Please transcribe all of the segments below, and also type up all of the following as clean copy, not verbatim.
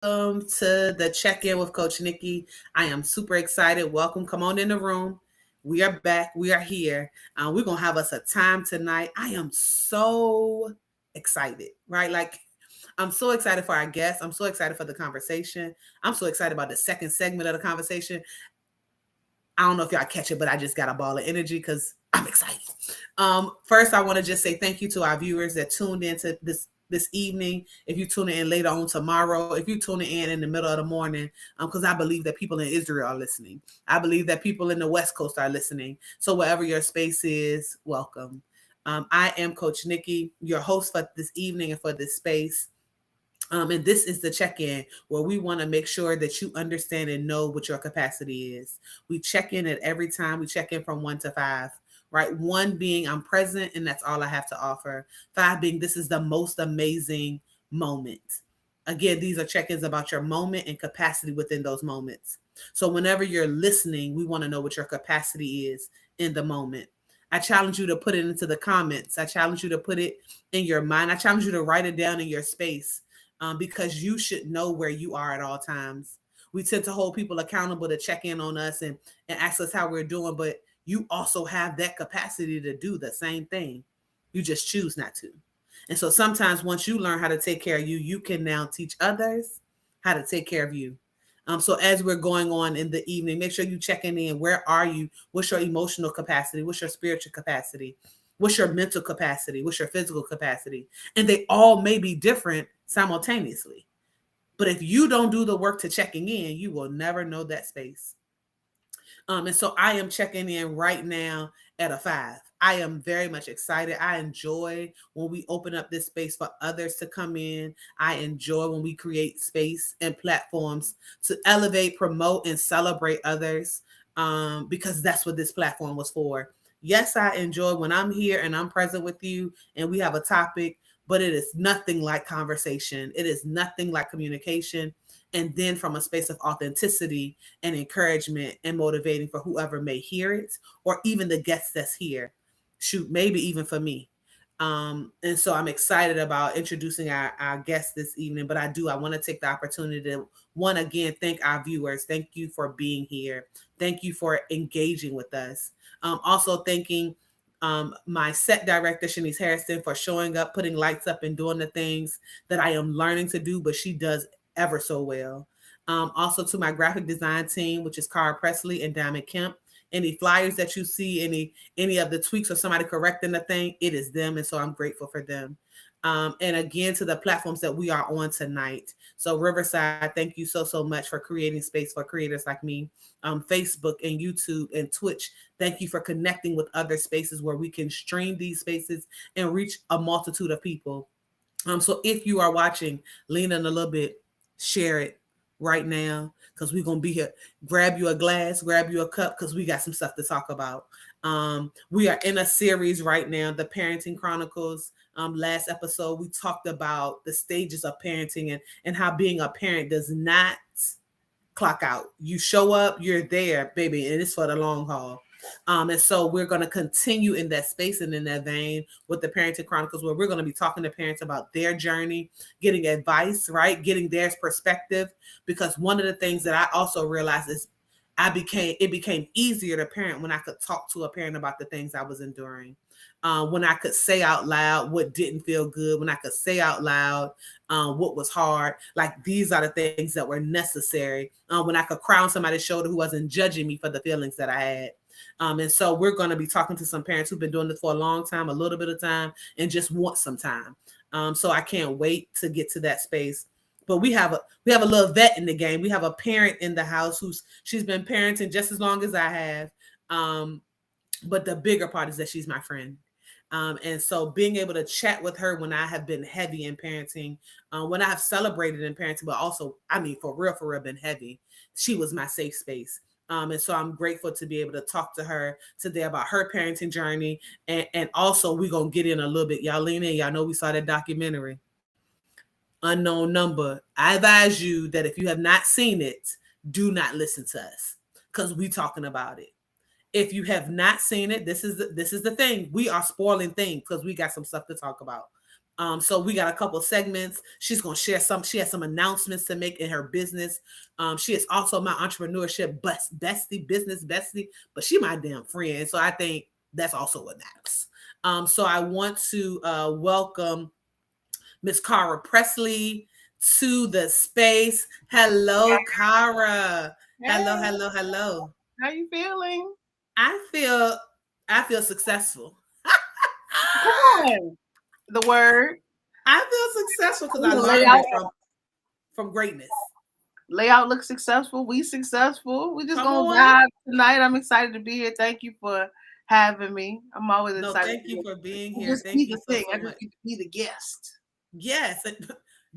Welcome to the check-in with Coach Nikki. I am super excited. Welcome. Come on in the room. We are back. We are here. We're gonna have us a time tonight. I am so excited, right? Like I'm so excited for our guests. I'm so excited for the conversation. I'm so excited about the second segment of the conversation. I don't know if y'all catch it, but I just got a ball of energy because I'm excited. First, I want to just say thank you to our viewers that tuned into this evening. If you tune in later on tomorrow, if you tune in the middle of the morning, because I believe that people in Israel are listening. I believe that people in the West Coast are listening. So wherever your space is, welcome. I am Coach Nikki, your host for this evening and for this space. And this is the check in where we want to make sure that you understand and know what your capacity is. We check in at every time. We check in from 1 to 5, right? 1 being I'm present and that's all I have to offer. 5 being this is the most amazing moment. Again, these are check ins about your moment and capacity within those moments. So, whenever you're listening, we want to know what your capacity is in the moment. I challenge you to put it into the comments. I challenge you to put it in your mind. I challenge you to write it down in your space because you should know where you are at all times. We tend to hold people accountable to check in on us and ask us how we're doing, but you also have that capacity to do the same thing. You just choose not to. And so sometimes once you learn how to take care of you, you can now teach others how to take care of you. So as we're going on in the evening, make sure you checking in. Where are you? What's your emotional capacity? What's your spiritual capacity? What's your mental capacity? What's your physical capacity? And they all may be different simultaneously. But if you don't do the work to checking in, you will never know that space. And so I am checking in right now at a 5. I am very much excited. I enjoy when we open up this space for others to come in. I enjoy when we create space and platforms to elevate, promote, and celebrate others because that's what this platform was for. Yes, I enjoy when I'm here and I'm present with you and we have a topic, but it is nothing like conversation. It is nothing like communication. And then from a space of authenticity and encouragement and motivating for whoever may hear it or even the guests that's here. Shoot, maybe even for me. And so I'm excited about introducing our guests this evening. But I want to take the opportunity to again thank our viewers. Thank you for being here. Thank you for engaging with us. Also thanking my set director, Shanice Harrison, for showing up, putting lights up, and doing the things that I am learning to do, but she does ever so well. Also to my graphic design team, which is Cara Presley and Diamond Kemp. Any flyers that you see, any of the tweaks or somebody correcting the thing, it is them, and so I'm grateful for them. And again, to the platforms that we are on tonight. So Riverside, thank you so much for creating space for creators like me. Facebook and YouTube and Twitch, thank you for connecting with other spaces where we can stream these spaces and reach a multitude of people. So if you are watching, lean in a little bit, share it right now because we're gonna be here. Grab you a glass, grab you a cup because we got some stuff to talk about. We are in a series right now, the Parenting Chronicles. Last episode we talked about the stages of parenting and how being a parent does not clock out. You show up, you're there, baby, and it's for the long haul. And so we're going to continue in that space and in that vein with the Parenting Chronicles, where we're going to be talking to parents about their journey, getting advice, right? Getting their perspective. Because one of the things that I also realized is it became easier to parent when I could talk to a parent about the things I was enduring. When I could say out loud what didn't feel good, when I could say out loud what was hard. Like these are the things that were necessary. When I could cry on somebody's shoulder who wasn't judging me for the feelings that I had. And so we're going to be talking to some parents who've been doing this for a long time, a little bit of time, and just want some time. So I can't wait to get to that space. But we have a little vet in the game. We have a parent in the house she's been parenting just as long as I have. But the bigger part is that she's my friend. And so being able to chat with her when I have been heavy in parenting, when I have celebrated in parenting, but also, I mean, for real, been heavy, she was my safe space. And so I'm grateful to be able to talk to her today about her parenting journey. And also we're going to get in a little bit. Y'all lean in. Y'all know we saw that documentary, Unknown Number. I advise you that if you have not seen it, do not listen to us because we talking about it. If you have not seen it, this is the thing. We are spoiling things because we got some stuff to talk about. So we got a couple segments. She's gonna share some. She has some announcements to make in her business. She is also my entrepreneurship bestie, business bestie, but she my damn friend. So I think that's also what matters. So I want to welcome Miss Cara Presley to the space. Hello, Cara. Hey, Hello. how you feeling? I feel I feel successful. Come on. The word. I feel successful because I The learned layout. it from greatness. Layout looks successful. We successful. We just Come gonna on. vibe tonight. I'm excited to be here. Thank you for having me. I'm always No, excited. thank you for being I here. just Thank be you the so thing. I much. just get to be the guest. Yes.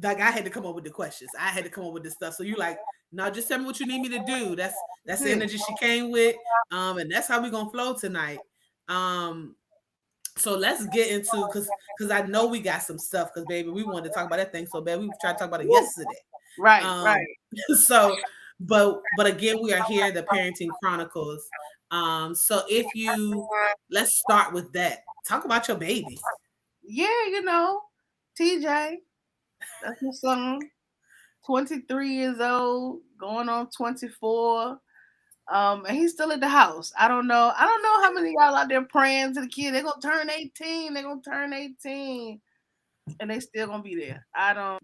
Like I had to come up with the questions. I had to come up with this stuff. So you like, no, just tell me what you need me to do. That's the energy she came with. And that's how we're gonna flow tonight. So let's get into because I know we got some stuff because baby, we wanted to talk about that thing so bad. We tried to talk about it yesterday. Right. So but again, we are here, the Parenting Chronicles. So if you let's start with that. Talk about your baby. Yeah, TJ. That's my son. 23 years old, going on 24. And he's still at the house. I don't know how many of y'all out there praying to the kid. They're gonna turn 18. They're gonna turn 18. And they still gonna be there. I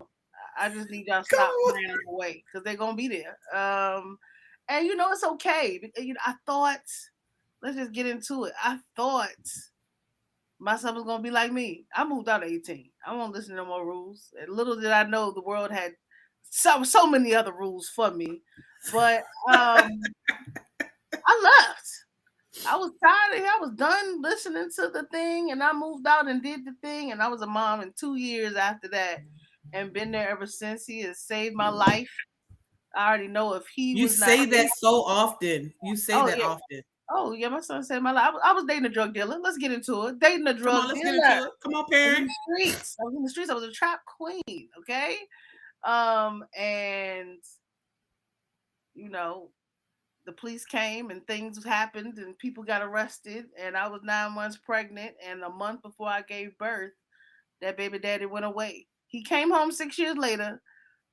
just need y'all to stop praying them away because they're gonna be there. And it's okay. I thought, let's just get into it. I thought my son was gonna be like me. I moved out at 18. I won't listen to no more rules. And little did I know the world had so many other rules for me. But I left. I was tired of it. I was done listening to the thing, and I moved out and did the thing, and I was a mom in 2 years after that, and been there ever since. He has saved my life. I already know if he You was not say that so often. You say that yeah. often. Oh yeah, my son saved my life. I was dating a drug dealer. Let's get into it. Dating a drug Come on, let's dealer. get into it. Come on, parent. In the streets. I was in the streets. I was a trap queen. Okay. And the police came and things happened and people got arrested, and I was 9 months pregnant, and a month before I gave birth, that baby daddy went away. He came home 6 years later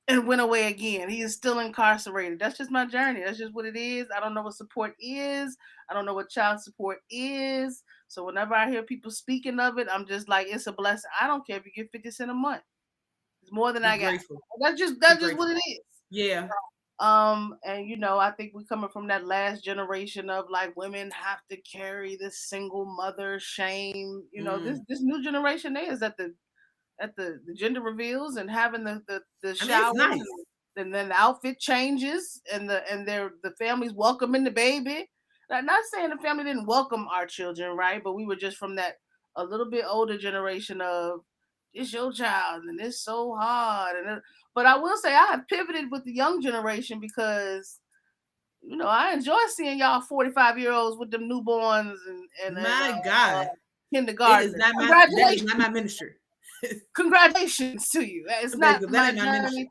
and went away again. He is still incarcerated. That's just my journey. That's just what it is. I don't know what support is. I don't know what child support is. So whenever I hear people speaking of it, I'm just like, it's a blessing. I don't care if you get 50 cents a month. It's more than I got. Grateful. That's just what it is. Yeah. And I think we're coming from that last generation of like women have to carry this single mother shame. This new generation is at the gender reveals and having the shower, nice. and then the outfit changes, and the families welcoming the baby. Not saying the family didn't welcome our children, right? But we were just from that a little bit older generation of it's your child and it's so hard. But I will say I have pivoted with the young generation because I enjoy seeing y'all 45-year-olds with them newborns and my God, kindergarten. That is not my ministry. Congratulations to you. It's not my journey.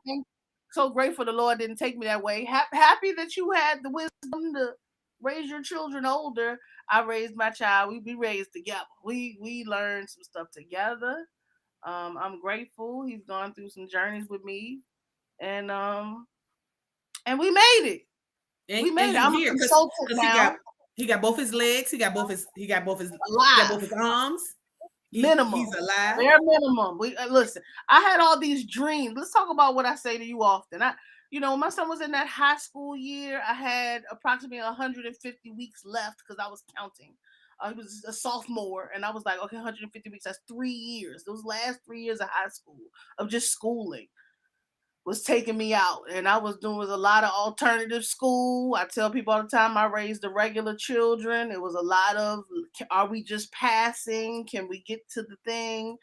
So grateful the Lord didn't take me that way. Happy that you had the wisdom to raise your children older. I raised my child. We raised together. We learned some stuff together. I'm grateful. He's gone through some journeys with me, and we made it. We made it. I'm a consultant now. He got both his legs. He got both his arms. Minimum. He's alive. Bare minimum. We listen. I had all these dreams. Let's talk about what I say to you often. When my son was in that high school year, I had approximately 150 weeks left because I was counting. He was a sophomore, and I was like, okay, 150 weeks. That's 3 years. Those last 3 years of high school of just schooling was taking me out, and I was doing a lot of alternative school. I tell people all the time I raised the regular children. It was a lot of, are we just passing? Can we get to the thing?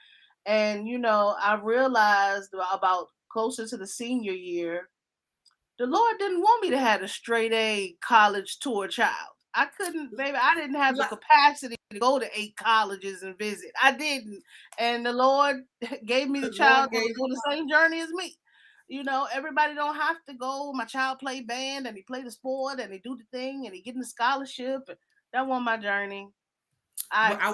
And I realized about closer to the senior year, the Lord didn't want me to have a straight A college tour child. I couldn't, baby. I didn't have the capacity to go to 8 colleges and visit. I didn't, and the Lord gave me the child to go the same journey as me. Everybody don't have to go. My child play band and he play the sport and he do the thing and he getting the scholarship. That wasn't my journey. I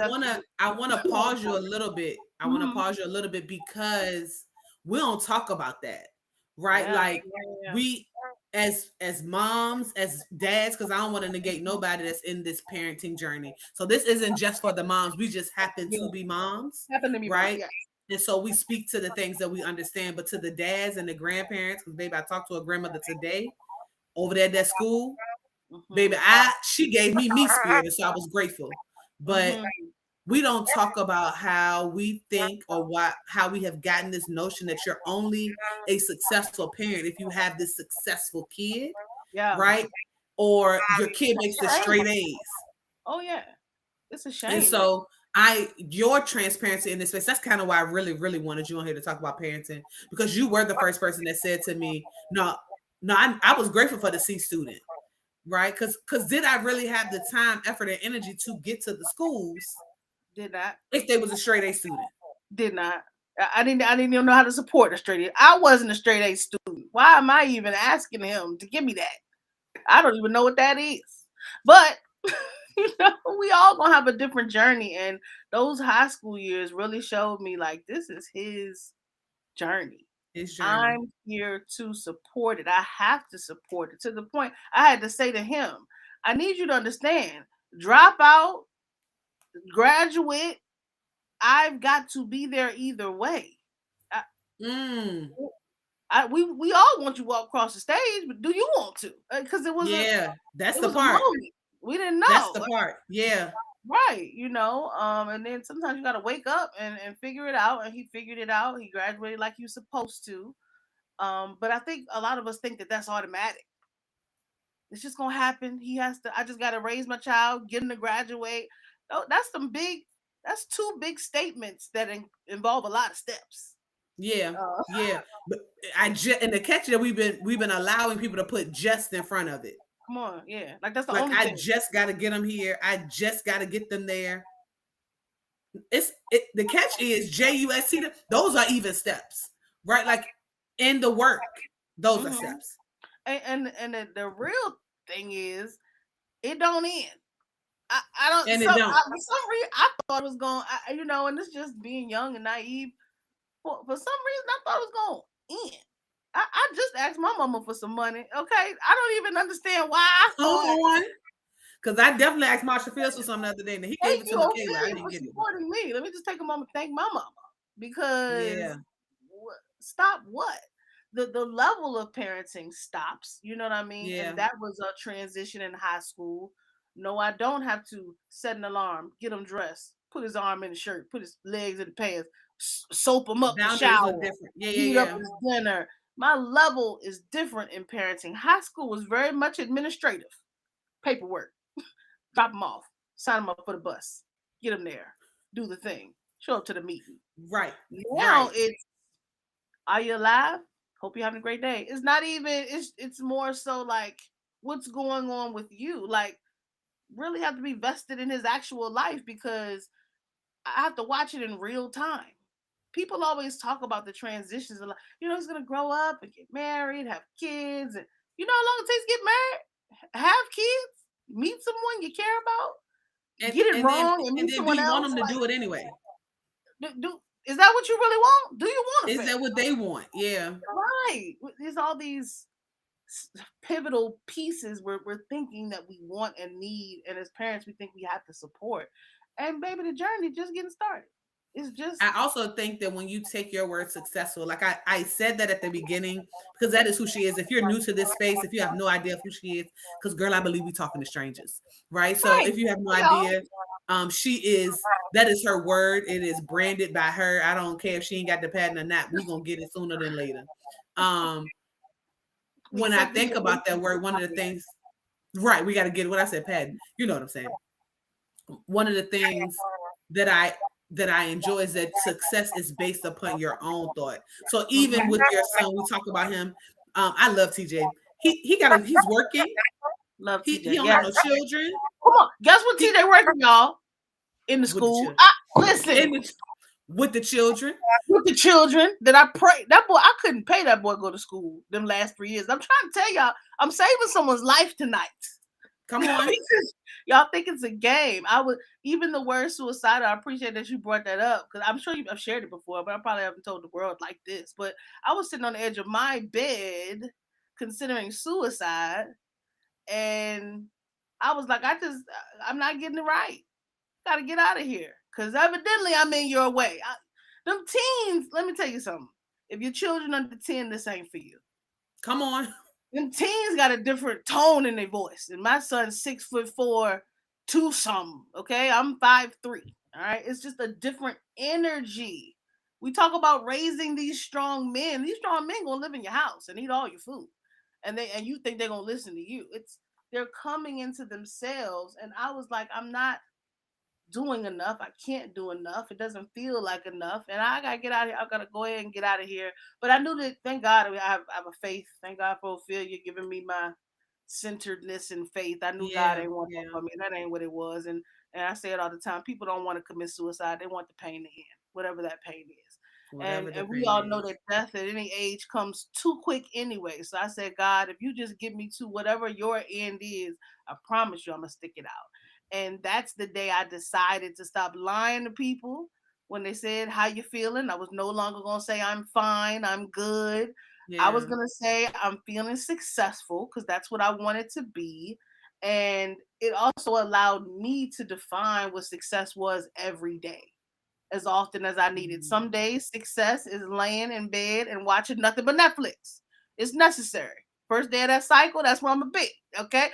wanna pause you a little bit I want to pause you a little bit because we don't talk about that, right? Yeah, Like yeah. we as moms, as dads, because I don't want to negate nobody that's in this parenting journey. So this isn't just for the moms. We just happen to be moms, Happen to be right? mom, yeah. And so we speak to the things that we understand, but to the dads and the grandparents, because baby, I talked to a grandmother today over there at that school. Baby, she gave me spirit, so I was grateful. But we don't talk about how we think or how we have gotten this notion that you're only a successful parent if you have this successful kid, right? Or your kid makes the straight A's. Oh yeah, it's a shame. And so your transparency in this space, that's kind of why I really, really wanted you on here to talk about parenting, because you were the first person that said to me, no, I was grateful for the C student, right? Because did I really have the time, effort, and energy to get to the schools? Did not. If they was a straight A student. Did not. I didn't even know how to support a straight A. I wasn't a straight A student. Why am I even asking him to give me that? I don't even know what that is. But we all gonna have a different journey, and those high school years really showed me like this is his journey. I'm here to support it. I have to support it to the point I had to say to him, I need you to understand, drop out, graduate, I've got to be there either way. We all want you to walk across the stage, but do you want to? Because it was that's the part. We didn't know. That's the part. Yeah. Right. And then sometimes you gotta wake up and figure it out. And he figured it out. He graduated like he was supposed to. But I think a lot of us think that that's automatic. It's just gonna happen. I just gotta raise my child, get him to graduate. Oh, that's two big statements that involve a lot of steps. Yeah, but and the catch that we've been allowing people to put just in front of it. Come on, yeah, like that's the only thing. I just got to get them here. I just got to get them there. The catch is JUSC. Those are even steps, right? Like in the work, those are steps. And the real thing is, it don't end. I don't. And for some reason, I thought it was going. And it's just being young and naive. For some reason, I thought it was going to end. I just asked my mama for some money. Okay, I don't even understand why I thought. Because I definitely asked Marsha Fields for something the other day, and he gave it to Michaela. I didn't get it. Supporting me. Let me just take a moment to thank my mama, because stop what? The level of parenting stops. You know what I mean? Yeah. And that was a transition in high school. No, I don't have to set an alarm, get him dressed, put his arm in the shirt, put his legs in the pants, soap him up, the shower, heat up his dinner. My level is different in parenting. High school was very much administrative, paperwork, drop them off, sign them up for the bus, get them there, do the thing, show up to the meeting. Right. Now it's, are you alive? Hope you're having a great day. It's not even, it's more so like, what's going on with you? Like, really have to be vested in his actual life, because I have to watch it in real time. People always talk about the transitions. He's going to grow up and get married, have kids. And you know how long it takes to get married? Have kids? Meet someone you care about? And get it wrong and meet someone else? You want them to do it anyway. Is that what you really want? Do you want it? Is that what they want? Yeah. Right. There's all these pivotal pieces we're thinking that we want and need. And as parents, we think we have to support. And baby, the journey just getting started. I also think that when you take your word successful, like I said that at the beginning, because that is who she is. If you're new to this space, if you have no idea of who she is, because girl, I believe we talking to strangers, right? So if you have no idea, that is her word. It is branded by her. I don't care if she ain't got the patent or not. We're going to get it sooner than later. When I think about that word, one of the things, right, we got to get it. What I said, patent, you know what I'm saying? One of the things that I enjoy is that success is based upon your own thought. So even with your son, we talk about him. I love TJ. He's working. Love TJ. He don't have no children. Come on, guess what TJ working, y'all? In the school. Listen. With the children. With the children that I pray. That boy, I couldn't pay that boy to go to school them last 3 years. I'm trying to tell y'all, I'm saving someone's life tonight. Come on. Y'all think it's a game. I would even the word suicidal. I appreciate that you brought that up because I'm sure I've shared it before, but I probably haven't told the world like this. But I was sitting on the edge of my bed considering suicide, and I was like, I'm not getting it right. Got to get out of here because evidently I'm in your way. Them teens. Let me tell you something. If your children under 10, this ain't for you. Come on. Them teens got a different tone in their voice. And my son's 6'4", 2 something. Okay, I'm 5'3". All right, it's just a different energy. We talk about raising these strong men. These strong men gonna live in your house and eat all your food, and you think they're gonna listen to you. They're coming into themselves, and I was like, I'm not doing enough. I can't do enough. It doesn't feel like enough. And I gotta get out of here. I gotta go ahead and get out of here. But I knew that, thank God, I have a faith. Thank God for Ophelia giving me my centeredness and faith. I knew God Yeah. ain't want Yeah. that for me. That ain't what it was. And I say it all the time. People don't want to commit suicide. They want the pain to end, whatever that pain is. Whatever the And we pain all know is. that death at any age comes too quick anyway. So I said, God, if you just get me to whatever your end is, I promise you I'm gonna stick it out. And that's the day I decided to stop lying to people when they said, how you feeling? I was no longer gonna say I'm fine, I'm good. I was Yeah. gonna say I'm feeling successful because that's what I wanted to be. And it also allowed me to define what success was every day as often as I needed. Some days success is laying in bed and watching nothing but Netflix. It's necessary. First day of that cycle, that's where I'm gonna be. Okay.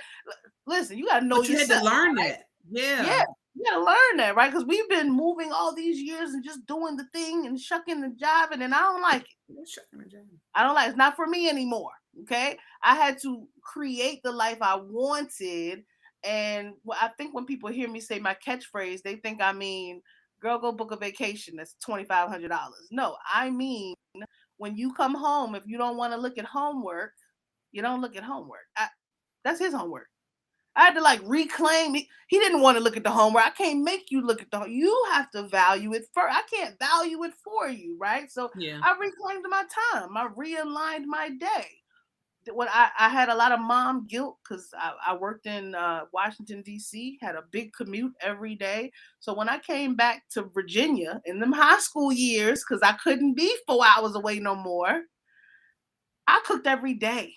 Listen, you gotta know But you had to yourself. learn Right? that. Yeah, Yeah. you gotta learn that, right? Because we've been moving all these years and just doing the thing and shucking and jiving, and I don't like it. I don't like it. It's not for me anymore. Okay. I had to create the life I wanted. And I think when people hear me say my catchphrase, they think I mean, girl, go book a vacation. That's $2,500. No, I mean, when you come home, if you don't want to look at homework, you don't look at homework. That's his homework. I had to like reclaim it. He didn't want to look at the homework. I can't make you look at the you have to value it first. I can't value it for you, right? So Yeah. I reclaimed my time. I realigned my day. When I had a lot of mom guilt because I worked in Washington, D.C., had a big commute every day. So when I came back to Virginia in them high school years, because I couldn't be 4 hours away no more, I cooked every day.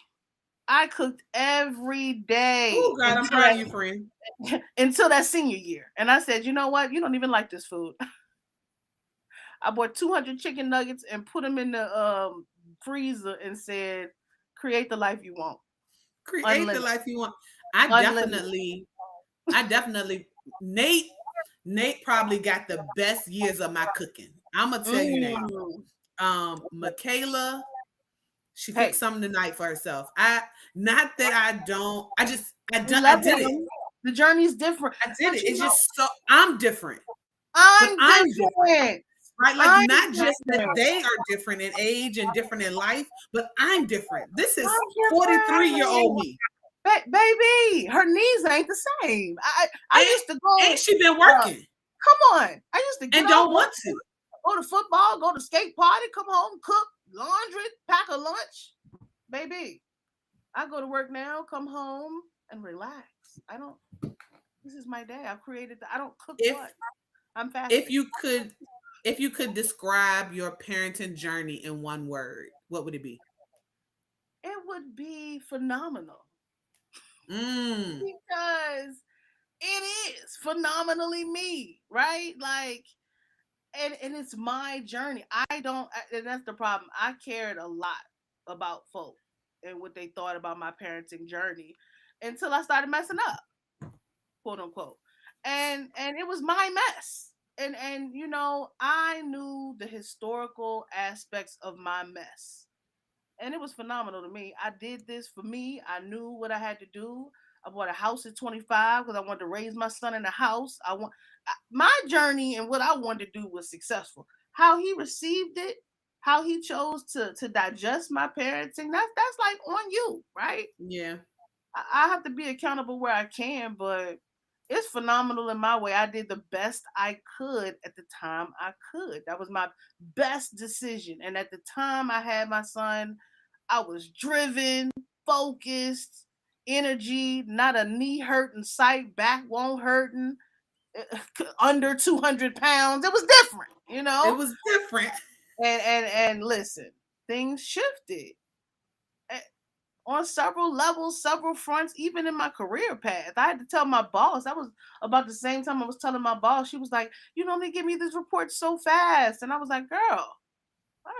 I cooked every day Oh God, I'm proud of you, friend. until that senior year. And I said, you know what? You don't even like this food. I bought 200 chicken nuggets and put them in the freezer and said, create the life you want. Create the Unlimited. life you want. I definitely, Nate probably got the best years of my cooking. I'm gonna tell you now. Michaela, she cooked something tonight for herself. Not that I don't. I did it. The journey's different. I did it. It's just so I'm different. I'm different. Right? Like not just that they are different in age and different in life, but I'm different. This is 43-year-old me. Baby, her knees ain't the same. I used to go. And she been working. Come on. I used to get and don't want to. Go to football, go to skate party, come home, cook, laundry, pack a lunch. Baby, I go to work now, come home and relax. This is my day. I've created I don't cook what? I'm fasting. If you could describe your parenting journey in one word, what would it be? It would be phenomenal. Because it is phenomenally me, right? Like, and it's my journey. And that's the problem. I cared a lot about folk and what they thought about my parenting journey until I started messing up, quote unquote. And it was my mess. And I knew the historical aspects of my mess. And it was phenomenal to me. I did this for me. I knew what I had to do. I bought a house at 25 because I wanted to raise my son in a house. My journey and what I wanted to do was successful. How he received it, how he chose to digest my parenting, that's like on you, right? Yeah. I have to be accountable where I can, but it's phenomenal in my way. I did the best I could at the time I could. That was my best decision. And at the time I had my son, I was driven, focused, energy, not a knee hurting sight, back won't hurting, under 200 pounds. It was different, you It know? was different. And listen, things shifted eh, on several levels, several fronts, even in my career path. I had to tell my boss. That was about the same time I was telling my boss. She was like, "You normally give me this report so fast," and I was like, "Girl,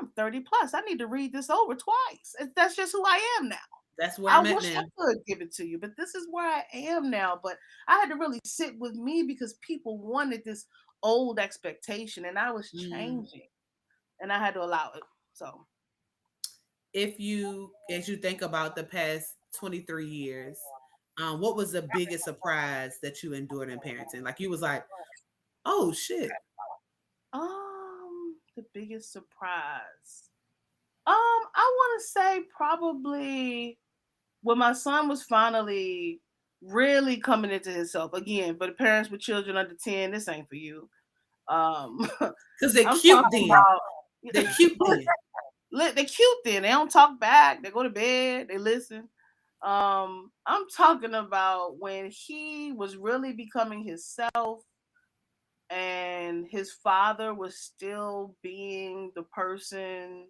I'm 30 plus. I need to read this over twice. That's just who I am now. That's where I I'm at wish I now. could give it to you, but this is where I am now." But I had to really sit with me because people wanted this old expectation, and I was Mm. changing, and I had to allow it. So, If you, as you think about the past 23 years, what was the biggest surprise that you endured in parenting? Like you was like, oh shit. the biggest surprise. I want to say probably when my son was finally really coming into himself again. For the parents with children under 10, this ain't for you. Um, Because they I'm cute talking then. about They cute then. they're cute then. They don't talk back. They go to bed. They listen. I'm talking about when he was really becoming himself and his father was still being the person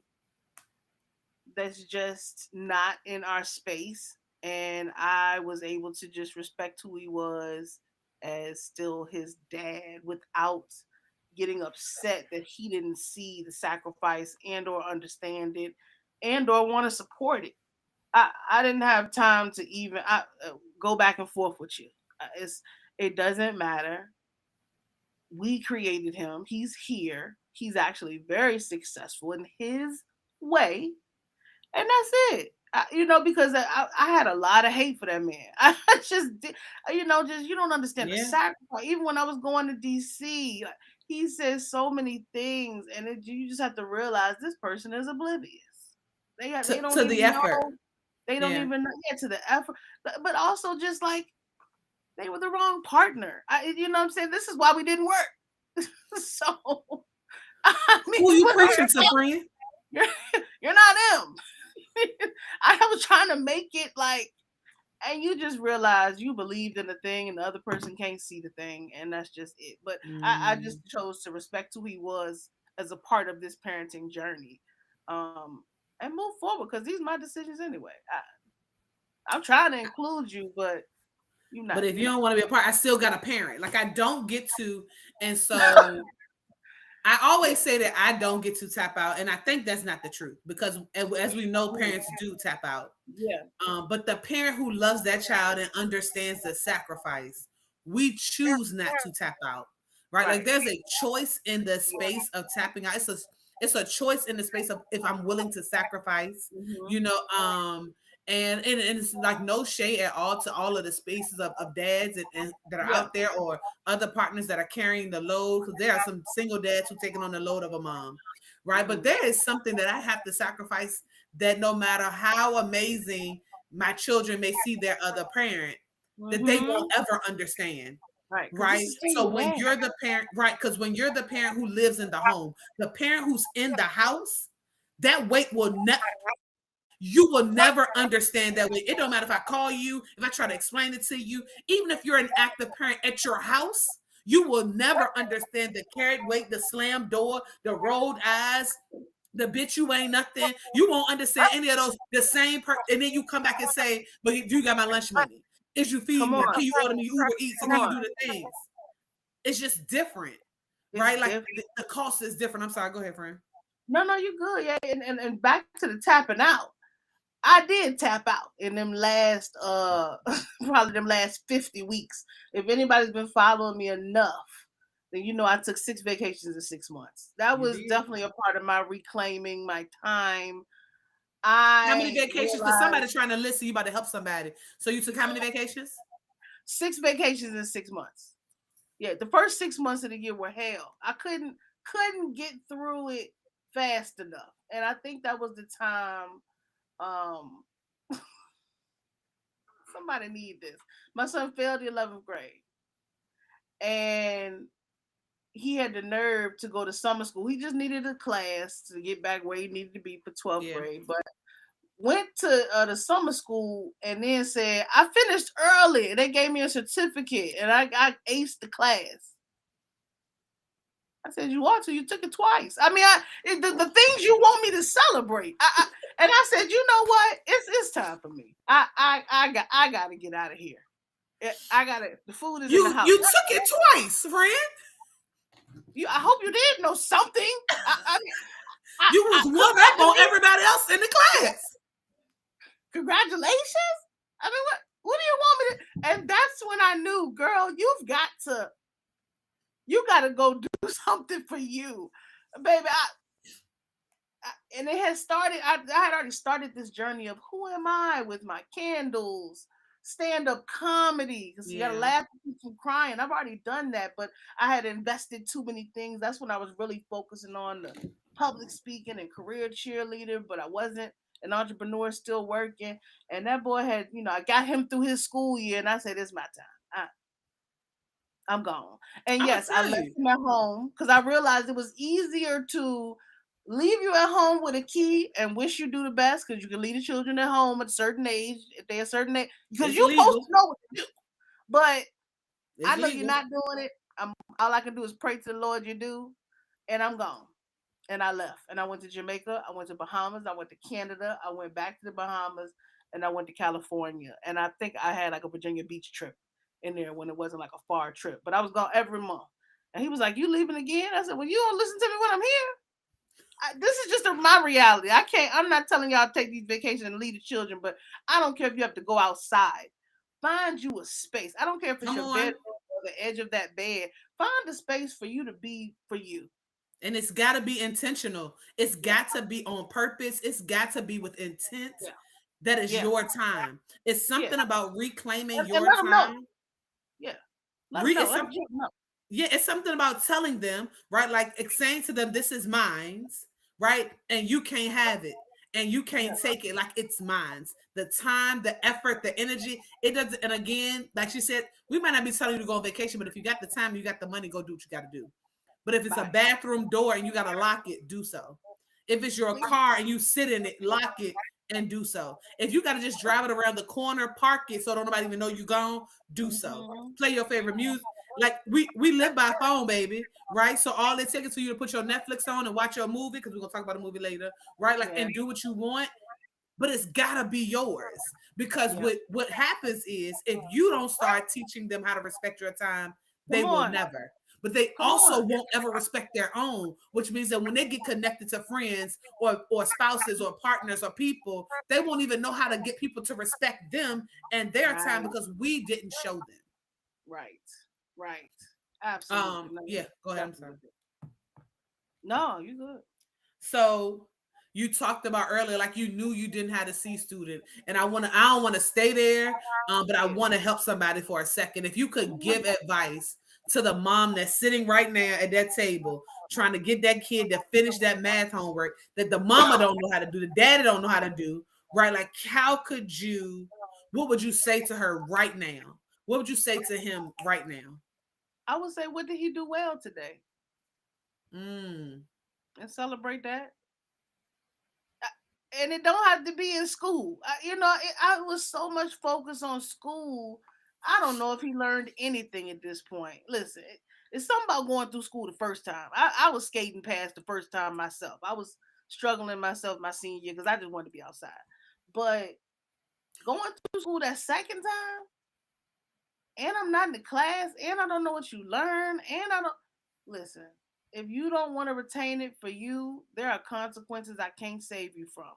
that's just not in our space. And I was able to just respect who he was as still his dad without getting upset that he didn't see the sacrifice and or understand it and or want to support it. I didn't have time to even go back and forth with you. It doesn't matter. We created him. He's here. He's actually very successful in his way, and that's it. Because I had a lot of hate for that man. I just did, just you don't understand the Yeah. sacrifice. Even when I was going to DC, like, he says so many things, and you just have to realize this person is oblivious. They don't To the even know. effort. They don't Yeah. even know to the effort, but also just like they were the wrong partner. You know what I'm saying? This is why we didn't work. So I mean, Who you preaching to, friend? you're, you're not him. I was trying to make it like, and you just realize you believed in the thing, and the other person can't see the thing, and that's just it. But I Mm. just chose to respect who he was as a part of this parenting journey, and move forward because these are my decisions anyway. I'm trying to include you, but you're But not. if you You're don't want to be a part, I still got a parent. Like I don't get to, and so I always say that I don't get to tap out, and I think that's not the truth because, as we know, not. parents do tap out. Yeah. But the parent who loves that child and understands the sacrifice, we choose not to tap out, right? Like Right. there's a choice in the space of tapping out. It's a choice in the space of if I'm willing to sacrifice, Mm-hmm. you know. And it's like no shade at all to all of the spaces of dads and that are Yeah. out there or other partners that are carrying the load because there are some single dads who taking on the load of a mom, right? But Mm-hmm. there is something that I have to sacrifice that no matter how amazing my children may see their other parent, that they Mm-hmm. won't ever understand. Right. Because this Right. is still So your when dad. you're the parent, right? Because when you're the parent who lives in the home, the parent who's in the house, that weight will never, you will never understand that way. It don't matter if I call you, if I try to explain it to you, even if you're an active parent at your house, you will never understand the carrot weight, the slam door, the rolled eyes, the bitch you ain't nothing. You won't understand any of those. The same and then you come back and say, "But you got my lunch money? Is you feed Come me? on. Can you order me Uber Eats? And Come can you on. do the things?" It's just different, It's right? Like different. the cost is different. I'm sorry. Go ahead, friend. No, you good. Yeah. And back to the tapping out. I did tap out in them last probably them last 50 weeks. If anybody's been following me enough, then you know I took 6 vacations in 6 months. That You was did. definitely a part of my reclaiming my time. How many I vacations? Because realized somebody trying to listen, you about to help somebody. So you took how many vacations? 6 vacations in 6 months. Yeah, the first 6 months of the year were hell. I couldn't get through it fast enough. And I think that was the time um somebody need this. My son failed the 11th grade and he had the nerve to go to summer school. He just needed a class to get back where he needed to be for 12th Yeah. grade. But went to the summer school and then said, I finished early. They gave me a certificate and I aced the class. I said, you ought to. You took it twice. I mean, the things you want me to celebrate. And I said, you know what? It's time for me. I got to get out of here. I got to. The food is in the house. You took it twice, friend. I hope you did know something. You was one up on everybody else in the class. Congratulations. I mean, what do you want me to? And that's when I knew, girl, you got to go do something for you, baby. And it had started. I had already started this journey of who am I with my candles, stand-up comedy, because you gotta laugh from crying. I've already done that, but I had invested too many things. That's when I was really focusing on the public speaking and career cheerleader, but I wasn't an entrepreneur, still working. And that boy had, I got him through his school year, and I said, it's my time. I'm gone. And yes, I left him at home because I realized it was easier to leave you at home with a key and wish you do the best, because you can leave the children at home at a certain age, if they're a certain age, because you're supposed to know what to do. But I know you're not doing it. All I can do is pray to the Lord you do, and I'm gone. And I left. And I went to Jamaica. I went to Bahamas. I went to Canada. I went back to the Bahamas. And I went to California. And I think I had like a Virginia Beach trip in there when it wasn't like a far trip. But I was gone every month. And he was like, you leaving again? I said, well, you don't listen to me when I'm here. This is just my reality. I'm not telling y'all to take these vacations and leave the children, but I don't care if you have to go outside. Find you a space. I don't care if it's your bedroom or the edge of that bed. Find a space for you to be for you. And it's got to be intentional. It's got to be on purpose. It's got to be with intent. Yeah. That is your time. It's something about reclaiming your time. Yeah. It's something about telling them, right? Like saying to them, this is mine, right? And you can't have it. And you can't take it like it's mine. The time, the effort, the energy, it doesn't. And again, like she said, we might not be telling you to go on vacation, but if you got the time, you got the money, go do what you got to do. But if it's a bathroom door and you got to lock it, do so. If it's your car and you sit in it, lock it and do so. If you got to just drive it around the corner, park it so don't nobody even know you gone, do so. Play your favorite music. Like we live by phone, baby, right? So all it takes is for you to put your Netflix on and watch your movie, because we're going to talk about the movie later, right? Like, and do what you want, but it's got to be yours. Because what happens is if you don't start teaching them how to respect your time, they will never. But they also won't ever respect their own, which means that when they get connected to friends or spouses or partners or people, they won't even know how to get people to respect them and their time because we didn't show them. Right. Absolutely. Go ahead. I'm sorry. No, you good. So you talked about earlier, like you knew you didn't have a C student, and I don't want to stay there, but I want to help somebody for a second. If you could give advice to the mom that's sitting right now at that table trying to get that kid to finish that math homework that the mama don't know how to do, the daddy don't know how to do, right? Like, what would you say to her right now? What would you say to him right now? I would say, what did he do well today? And celebrate that. And it don't have to be in school. I was so much focused on school. I don't know if he learned anything at this point. Listen, it's something about going through school the first time. I was skating past the first time myself. I was struggling myself my senior year because I just wanted to be outside. But going through school that second time, and I'm not in the class, and I don't know what you learn, and I don't... Listen, if you don't want to retain it for you, there are consequences I can't save you from.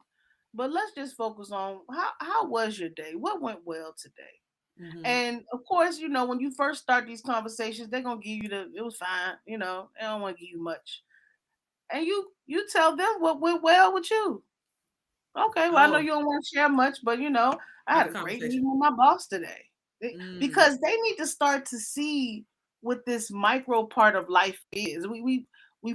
But let's just focus on how was your day? What went well today? Mm-hmm. And of course, when you first start these conversations, they're gonna give you it was fine, they don't want to give you much. And you tell them what went well with you. Okay, well, I know you don't want to share much, but I had a great meeting with my boss today. Because they need to start to see what this micro part of life is. We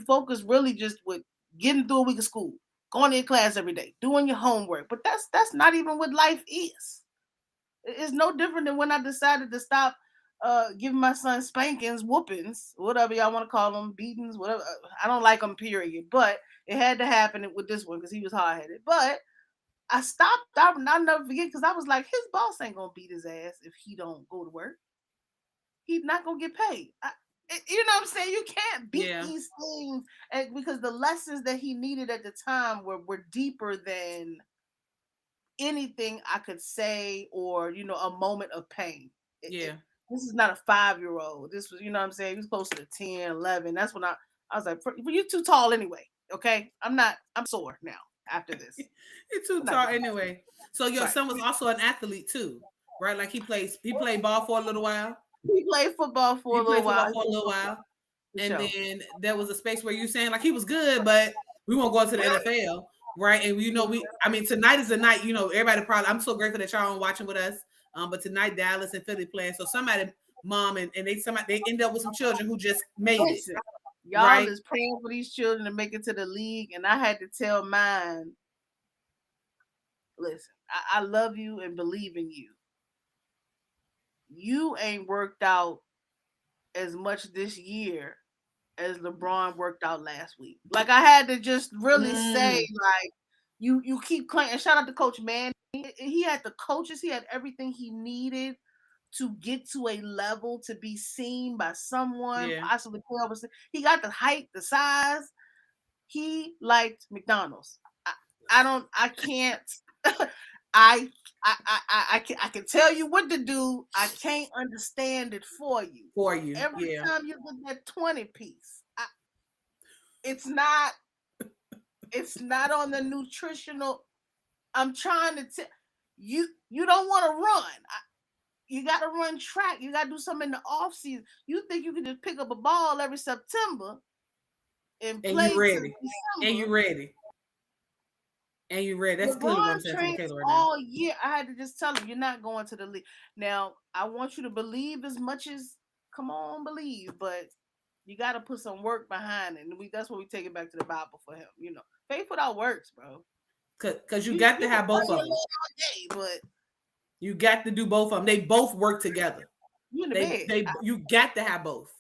focus really just with getting through a week of school, going to class every day, doing your homework, but that's not even what life is. It's no different than when I decided to stop giving my son spankings, whoopings, whatever y'all want to call them, beatings, whatever. I don't like them, period. But it had to happen with this one because he was hard-headed. But I stopped. I'll never forget because I was like, his boss ain't gonna beat his ass if he don't go to work. He's not gonna get paid. You know what I'm saying? You can't beat these things, and because the lessons that he needed at the time were deeper than anything I could say, or a moment of pain. This is not a 5-year-old. This was, what I'm saying, he was close to 10, 11. That's when I was like, you're too tall anyway. Okay, I'm sore now after this. You're too tall anyway. So your son was also an athlete too, right? Like he played ball for a little while. He played football for a little while. And then there was a space where you're saying like he was good, but we won't go into the NFL, right? And tonight is the night, everybody probably, I'm so grateful that y'all are watching with us. But tonight Dallas and Philly playing. So somebody, mom, and they end up with some children who just made it. Y'all is praying for these children to make it to the league. And I had to tell mine, listen, I love you and believe in you. You ain't worked out as much this year as LeBron worked out last week. Like I had to just really say, like, you keep claiming. And shout out to Coach Manny. He had the coaches. He had everything he needed to get to a level to be seen by someone. Possibly, he got the height, the size. He liked McDonald's. I can't. I can tell you what to do. I can't understand it for you. Every time you get that 20-piece, it's not on the nutritional. I'm trying to tell you, you don't want to run. You got to run track. You got to do something in the off season. You think you can just pick up a ball every September and play? You ready? And you ready? And you ready? That's clearly what I'm saying to Kayla right now. All year, I had to just tell him, you're not going to the league. Now, I want you to believe as much as, come on, believe, but you got to put some work behind it. And that's what we take it back to the Bible for him. Faith without works, bro. Because you got to have both of them. But you got to do both of them. They both work together. You in the bed. You got to have both.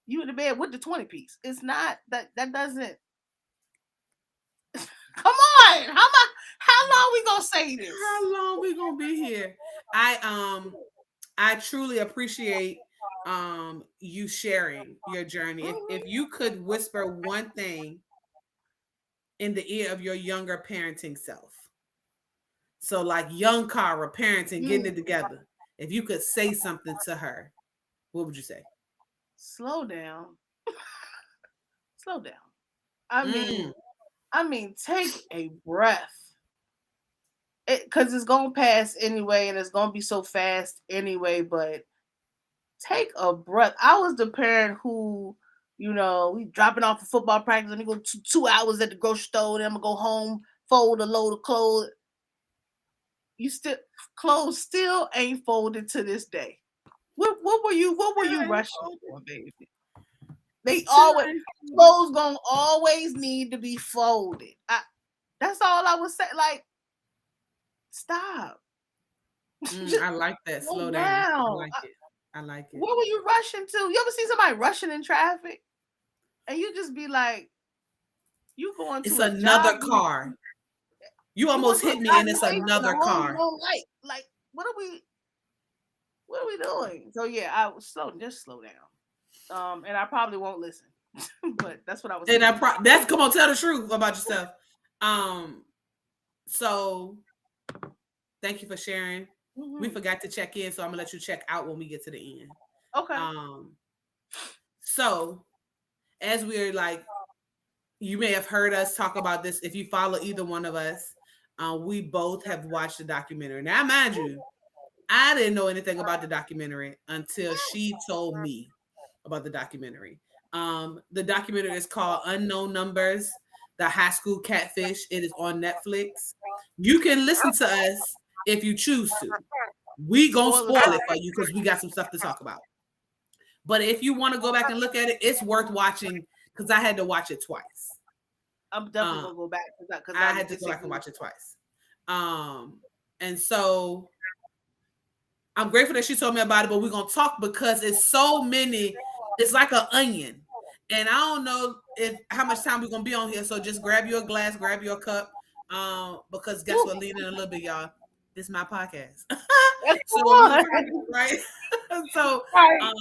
You in the bed with the 20-piece. It's not that doesn't. Come on. How long we gonna say this? How long we gonna be here? I truly appreciate you sharing your journey. If you could whisper one thing in the ear of your younger parenting self. So like young Cara parenting, getting it together. If you could say something to her, what would you say? Slow down. Slow down. I mean, take a breath. Because it's going to pass anyway, and it's going to be so fast anyway, but take a breath. I was the parent who, we dropping off for football practice, and we go 2 hours at the grocery store, then I'm going to go home, fold a load of clothes. Clothes still ain't folded to this day. What were you rushing for, baby? Clothes gonna always need to be folded. That's all I would say. Like, stop. I like that. Slow down. I like it. What were you rushing to? You ever see somebody rushing in traffic? And you just be like, you going to another car. You almost hit me and it's another car. Like, what are we doing? So yeah, I was just slow down. And I probably won't listen. But that's what I was saying. And come on, tell the truth about yourself. So thank you for sharing. Mm-hmm. We forgot to check in, so I'm gonna let you check out when we get to the end. Okay. So as we're like, you may have heard us talk about this if you follow either one of us. We both have watched the documentary. Now, mind you, I didn't know anything about the documentary until she told me about the documentary. The documentary is called Unknown Numbers, The High School Catfish. It is on Netflix. You can listen to us if you choose to. We gonna spoil it for you because we got some stuff to talk about. But if you want to go back and look at it, it's worth watching because I had to watch it twice. I'm definitely gonna go back because I had to go back and watch it twice. And so I'm grateful that she told me about it, but we're gonna talk because it's so many. It's like an onion, and I don't know how much time we're gonna be on here. So just grab your glass, grab your cup, Because guess what, leading a little bit, y'all. This is my podcast. So, right? So right.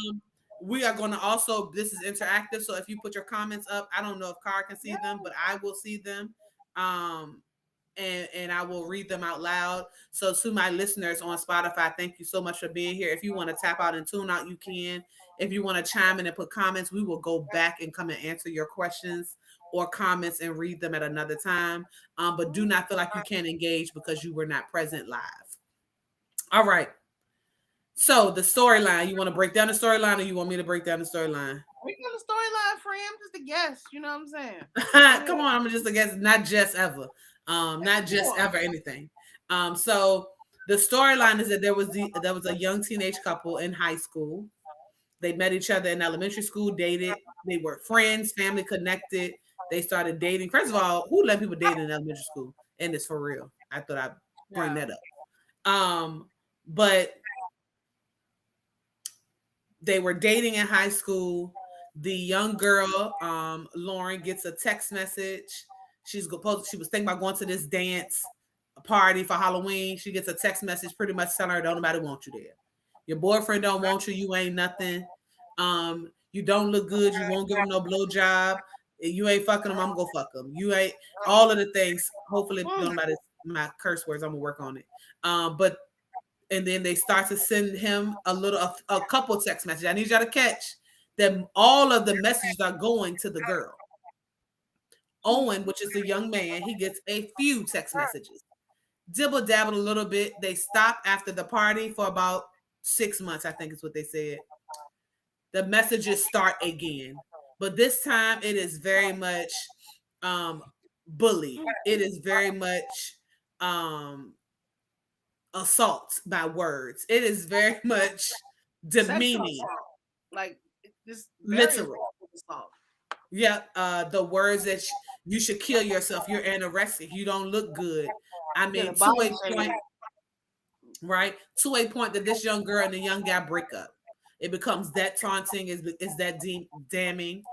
we are going to also, this is interactive. So if you put your comments up, I don't know if Cara can see them, but I will see them. And I will read them out loud. So to my listeners on Spotify, thank you so much for being here. If you want to tap out and tune out, you can. If you want to chime in and put comments, we will go back and come and answer your questions or comments and read them at another time. But do not feel like you can't engage because you were not present live. All right. So the storyline, you want to break down the storyline, or you want me to break down the storyline? Break down the storyline, friend. I'm just a guest. You know what I'm saying? Come on, I'm just a guest, not just ever. Not just ever anything. So the storyline is that there was a young teenage couple in high school. They met each other in elementary school, dated. They were friends, family connected. They started dating. First of all, who let people date in elementary school? And it's for real. I thought I'd bring that up. But they were dating in high school. The young girl, Lauren, gets a text message. She was thinking about going to this dance party for Halloween. She gets a text message pretty much telling her, don't nobody want you there. Your boyfriend don't want you. You ain't nothing. You don't look good. You won't give him no blowjob. You ain't fucking him. I'm gonna go fuck him. You ain't all of the things. Hopefully, don't nobody my curse words. I'm gonna work on it. But and then they start to send him a couple text messages. I need y'all to catch that all of the messages are going to the girl. Owen, which is the young man, he gets a few text messages. Dibble dabble a little bit. They stop after the party for about 6 months, I think is what they said. The messages start again. But this time it is very much bully. It is very much assault by words. It is very much demeaning. Like this literal assault. Yeah, the words that you should kill yourself. You're anorexic. You don't look good. I mean, to a point, right? To a point that this young girl and the young guy break up. It becomes that taunting, is that damning.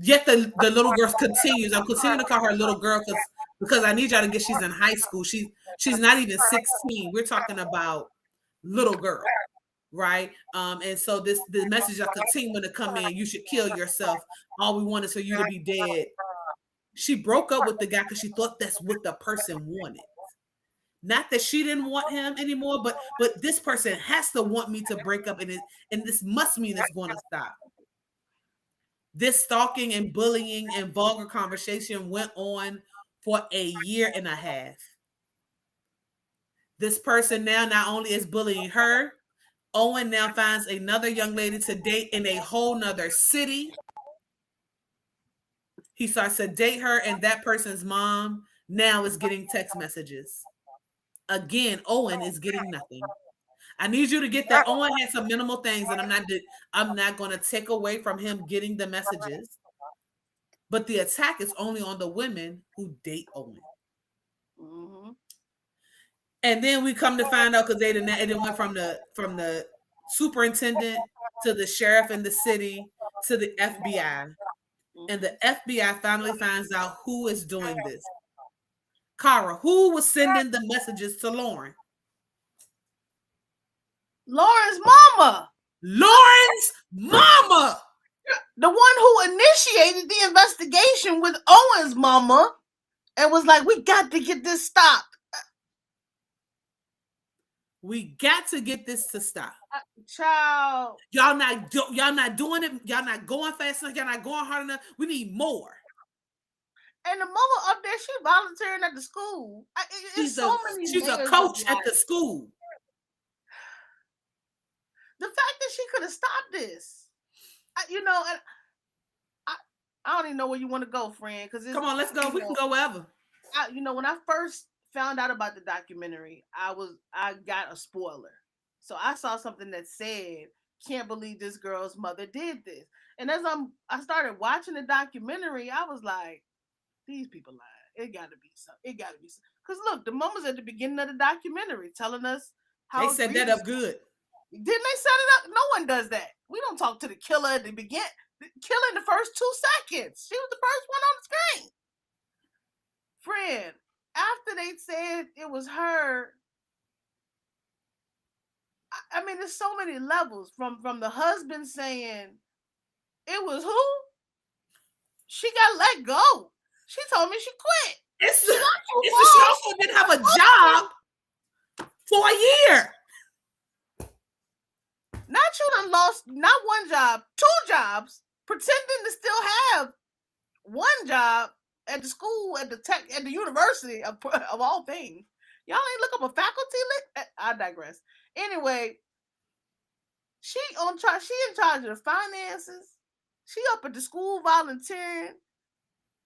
Yet the little girl continues. I'm continuing to call her a little girl because I need y'all to get she's in high school. She's not even 16. We're talking about little girl, right? And so the message are continuing to come in. You should kill yourself. All we want is for you to be dead. She broke up with the guy because she thought that's what the person wanted. Not that she didn't want him anymore, but this person has to want me to break up, and this must mean it's going to stop. This stalking and bullying and vulgar conversation went on for a year and a half. This person now not only is bullying her, Owen now finds another young lady to date in a whole nother city. He starts to date her, and that person's mom now is getting text messages. Again, Owen is getting nothing. I need you to get that. Owen had some minimal things, and I'm not going to take away from him getting the messages. But the attack is only on the women who date Owen. Mm-hmm. And then we come to find out because it went from the superintendent to the sheriff in the city to the FBI. And the FBI finally finds out who is doing this. Cara, who was sending the messages to Lauren? Lauren's mama. Lauren's mama. The one who initiated the investigation with Owen's mama and was like, we got to get this stopped. We got to get this to stop. Child. Y'all not doing it. Y'all not going fast enough. Y'all not going hard enough. We need more. And the mama up there, she volunteering at the school. She's a coach at the school. The fact that she could have stopped this, and I don't even know where you want to go, friend. Because come on, let's go. We can go wherever. When I first found out about the documentary, I got a spoiler. So I saw something that said, "Can't believe this girl's mother did this." And as I started watching the documentary, I was like, these people lying. It gotta be something. Because look, the mama's at the beginning of the documentary telling us how they set that up good. Didn't they set it up? No one does that. We don't talk to the killer at the beginning. The killer in the first 2 seconds. She was the first one on the screen. Friend, after they said it was her, I mean, there's so many levels from the husband saying it was who? She got let go. She told me she quit. It's She got too she far. also didn't have a job for a year. Not you done lost not one job, 2 jobs, pretending to still have one job at the school, at the university of all things. Y'all ain't look up a faculty list. I digress. Anyway, she in charge of the finances. She up at the school volunteering.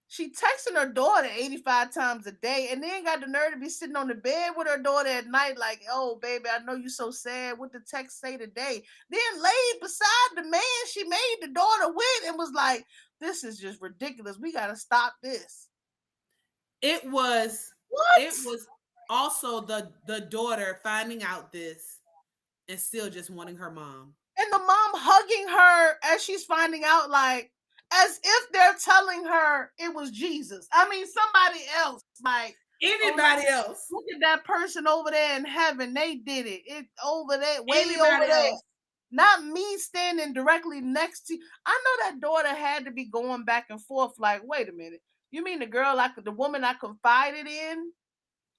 She texting her daughter 85 times a day and then got the nerve to be sitting on the bed with her daughter at night like, oh, baby, I know you're so sad. What the text say today? Then laid beside the man she made the daughter with and was like, this is just ridiculous. We got to stop this. It was What? It was also the daughter finding out this and still just wanting her mom. And the mom hugging her as she's finding out, like, as if they're telling her it was Jesus. I mean, somebody else, like anybody else. Look at that person over there in heaven. They did it. It over there, way Anybody over there. else. Not me standing directly next to you. I know that daughter had to be going back and forth, like, wait a minute. You mean the woman I confided in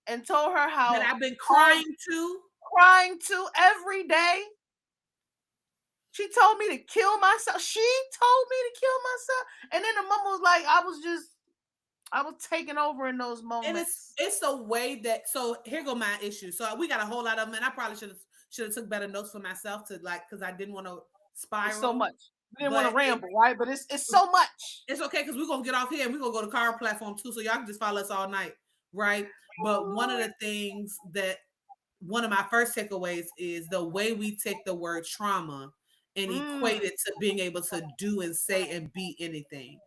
and told her how that I've been crying to every day? She told me to kill myself. She told me to kill myself. And then the mom was like, I was taking over in those moments. And it's the way that, so here go my issue. So we got a whole lot of them, and I probably should have took better notes for myself to because I didn't want to spiral. It's so much. We didn't want to ramble, right? But it's so much. It's okay because we're gonna get off here and we're gonna go to Car Platform too, so y'all can just follow us all night, right? But one of the things that one of my first takeaways is the way we take the word trauma and equate it to being able to do and say and be anything.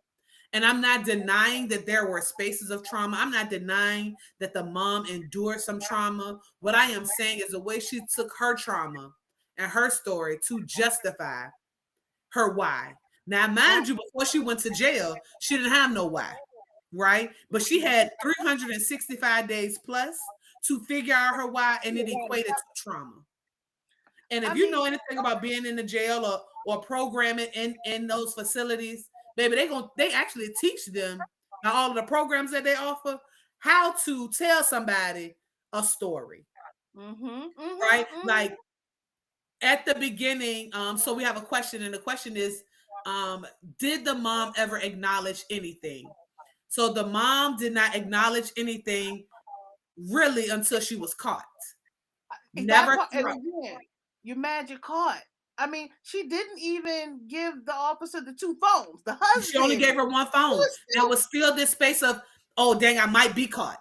And I'm not denying that there were spaces of trauma. I'm not denying that the mom endured some trauma. What I am saying is the way she took her trauma and her story to justify her why. Now, mind you, before she went to jail, she didn't have no why, right? But she had 365 days plus to figure out her why, and it equated to trauma. And if you know anything about being in the jail or programming in those facilities, baby, they actually teach them all of the programs that they offer how to tell somebody a story, right? Like at the beginning, so we have a question, and the question is, did the mom ever acknowledge anything? So the mom did not acknowledge anything really until she was caught. Never. You're mad you're caught. I mean, she didn't even give the officer the 2 phones. The husband. She only gave her 1 phone. There was still this space of, oh, dang, I might be caught.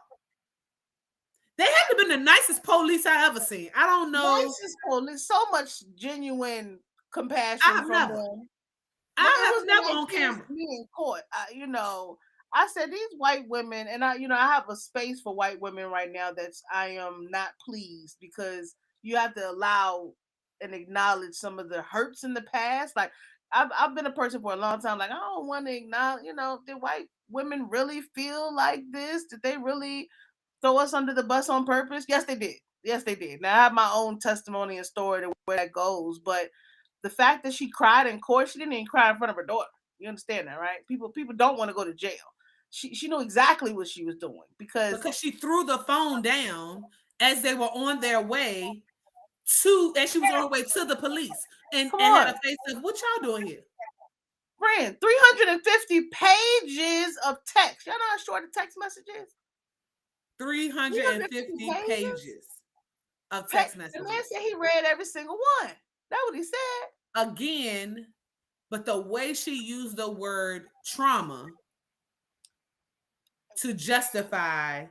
They had to have been the nicest police I ever seen. I don't know. Nicest police. So much genuine compassion from them. I was never on camera. Being caught. I said these white women, and I have a space for white women right now I am not pleased because you have to allow and acknowledge some of the hurts in the past. Like I've been a person for a long time. Like I don't want to acknowledge. Did white women really feel like this? Did they really throw us under the bus on purpose? Yes, they did. Yes, they did. Now I have my own testimony and story to where that goes, but the fact that she cried in court, she didn't even cry in front of her daughter. You understand that, right? People don't want to go to jail. She knew exactly what she was doing because she threw the phone down as they were on their way and she was on her way to the police and had a face of, what y'all doing here? Friend, 350 pages of text. Y'all know how short a text message is? 350 pages of text messages. The man said he read every single one. That's what he said. Again, but the way she used the word trauma to justify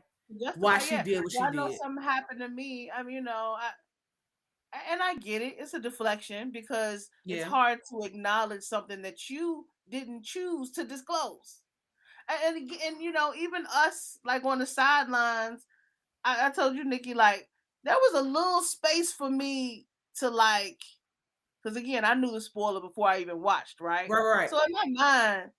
why she did what she did. I know something happened to me. I mean, I get it. It's a deflection because it's hard to acknowledge something that you didn't choose to disclose. And even us, like on the sidelines, I told you, Nikki, like there was a little space for me to like, because again, I knew the spoiler before I even watched, right? Right. So in my mind,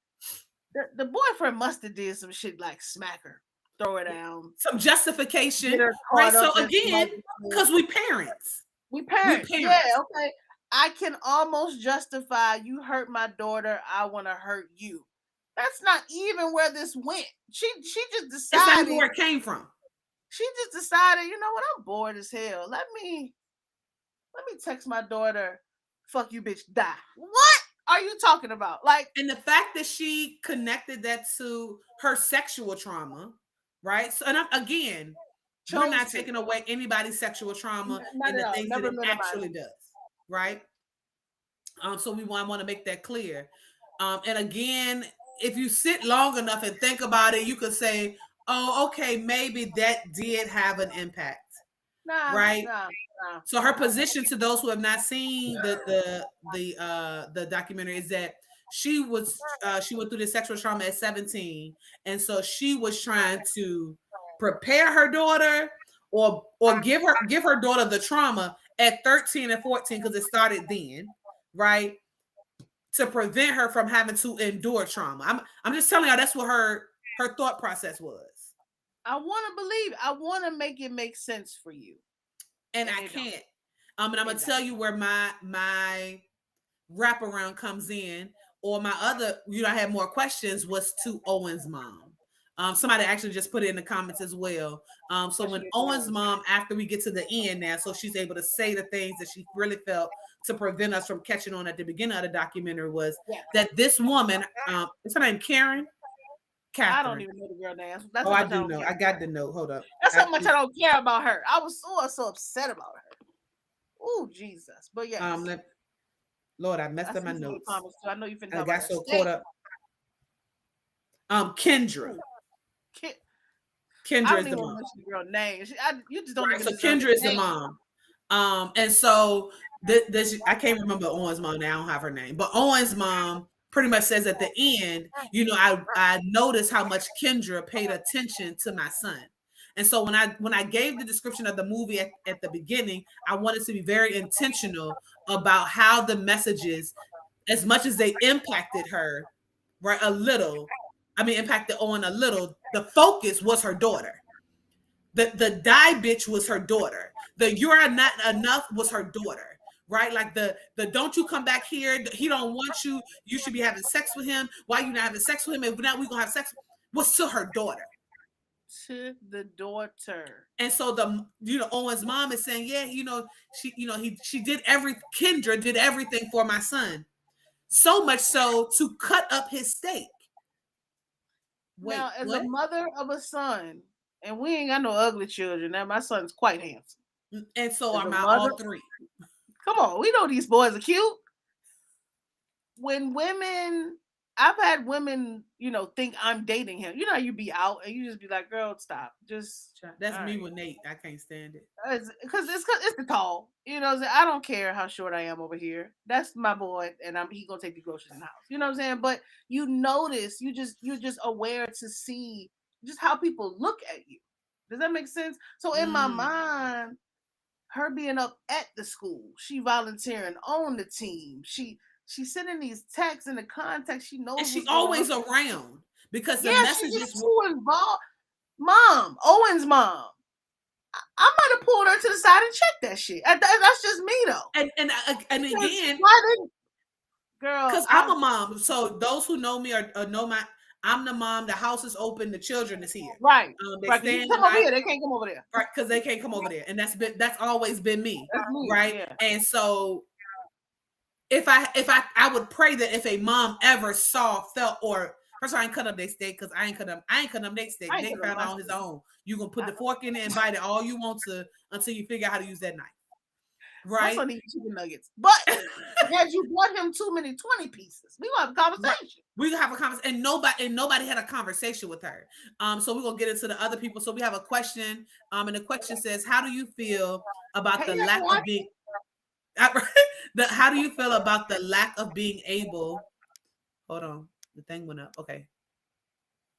the boyfriend must have did some shit like smack her. throw her down, some justification, get her right? caught So up in again, somebody's because we parents. We We parents. Yeah, parents. okay. I can almost justify you hurt my daughter, I want to hurt you. That's not even where this went. She just It's not even decided. where it came from. She just decided, you know what? I'm bored as hell. Let me text my daughter, fuck you, bitch, die. What are you talking about? Like, And the fact that she connected that to her sexual trauma, right? So, and again, we're not taking away anybody's sexual trauma not and at the all. things Never that it minimize actually it. does, right? So we want to make that clear. And again, if you sit long enough and think about it, you could say, "Oh, okay, maybe that did have an impact." Right. Nah. So her position, to those who have not seen the documentary, is that she went through this sexual trauma at 17, and so she was trying to prepare her daughter or give her daughter the trauma at 13 and 14, because it started then, right? To prevent her from having to endure trauma. I'm just telling y'all that's what her thought process was. I want to believe. I want to make it make sense for you. And I can't. And I'm gonna tell you where my wraparound comes in, or my other, I had more questions, was to Owen's mom. Somebody actually just put it in the comments as well. So when Owen's mom, after we get to the end now, so she's able to say the things that she really felt to prevent us from catching on at the beginning of the documentary, was that this woman, is her name Karen? Catherine. I don't even know the girl name. That's I do know. I got the note. Hold up. That's how much I don't care about her. I was so upset about her. Oh, Jesus. But yes. Lord, I messed up my notes. I know you I got so caught up. Kendra. Kendra is the mom. Girl name. You just don't. Right, so Kendra is the mom. And so this I can't remember Owen's mom now. I don't have her name, but Owen's mom pretty much says at the end, I noticed how much Kendra paid attention to my son. And so when I gave the description of the movie at the beginning, I wanted to be very intentional about how the messages, as much as they impacted her, right, impacted Owen a little, the focus was her daughter. The die bitch was her daughter. The you're not enough was her daughter. Right? Like the don't you come back here, he don't want you, you should be having sex with him. Why you not having sex with him? If not, we gonna have sex, was to her daughter. To the daughter. And so Owen's mom is saying, yeah, she did Kendra did everything for my son. So much so to cut up his steak. Now, as a mother of a son, and we ain't got no ugly children, now my son's quite handsome. And so are all three. Come on, we know these boys are cute. I've had women, think I'm dating him. You be out and you just be like, girl, stop. That's me with Nate. I can't stand it. Because it's the tall. I don't care how short I am over here. That's my boy, and he gonna take the groceries in the house. You know what I'm saying? But you notice, you're just aware to see just how people look at you. Does that make sense? So in my mind, her being up at the school, she volunteering on the team, she's sending these texts in the context. She knows, and she always around because the messages were involved. Mom, Owen's mom, I might have pulled her to the side and checked that shit. That's just me though. And again, girl, because I'm a mom. So those who know me or know I'm the mom. The house is open. The children is here. Right. They come over here. They can't come over there. Right, because they can't come over there, and that's always been me. Right. Yeah. And so if I would pray that if a mom ever felt, or first of all, I ain't cut up their steak, because I ain't cut up their steak. They found it on his own. You gonna put the fork in it and bite it all you want to until you figure out how to use that knife. Right. My son eats chicken nuggets, but had you bought him too many 20 pieces, we gonna have a conversation. Right. We gonna have a conversation, and nobody had a conversation with her. So we're gonna get into the other people. So we have a question, and the question says, "How do you feel about the lack of being?" How do you feel about the lack of being able? Hold on, the thing went up. Okay.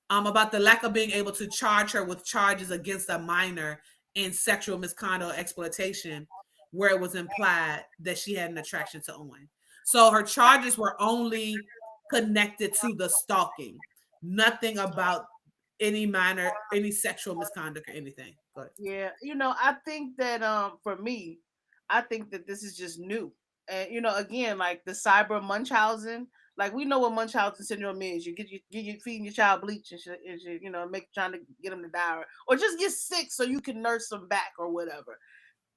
About the lack of being able to charge her with charges against a minor in sexual misconduct or exploitation, where it was implied that she had an attraction to Owen. So her charges were only connected to the stalking, nothing about any sexual misconduct or anything. Go ahead. Yeah, I think that for me, I think that this is just new. And again, like the cyber Munchausen, like we know what Munchausen syndrome is. You feeding your child bleach and make trying to get them to die or just get sick so you can nurse them back or whatever.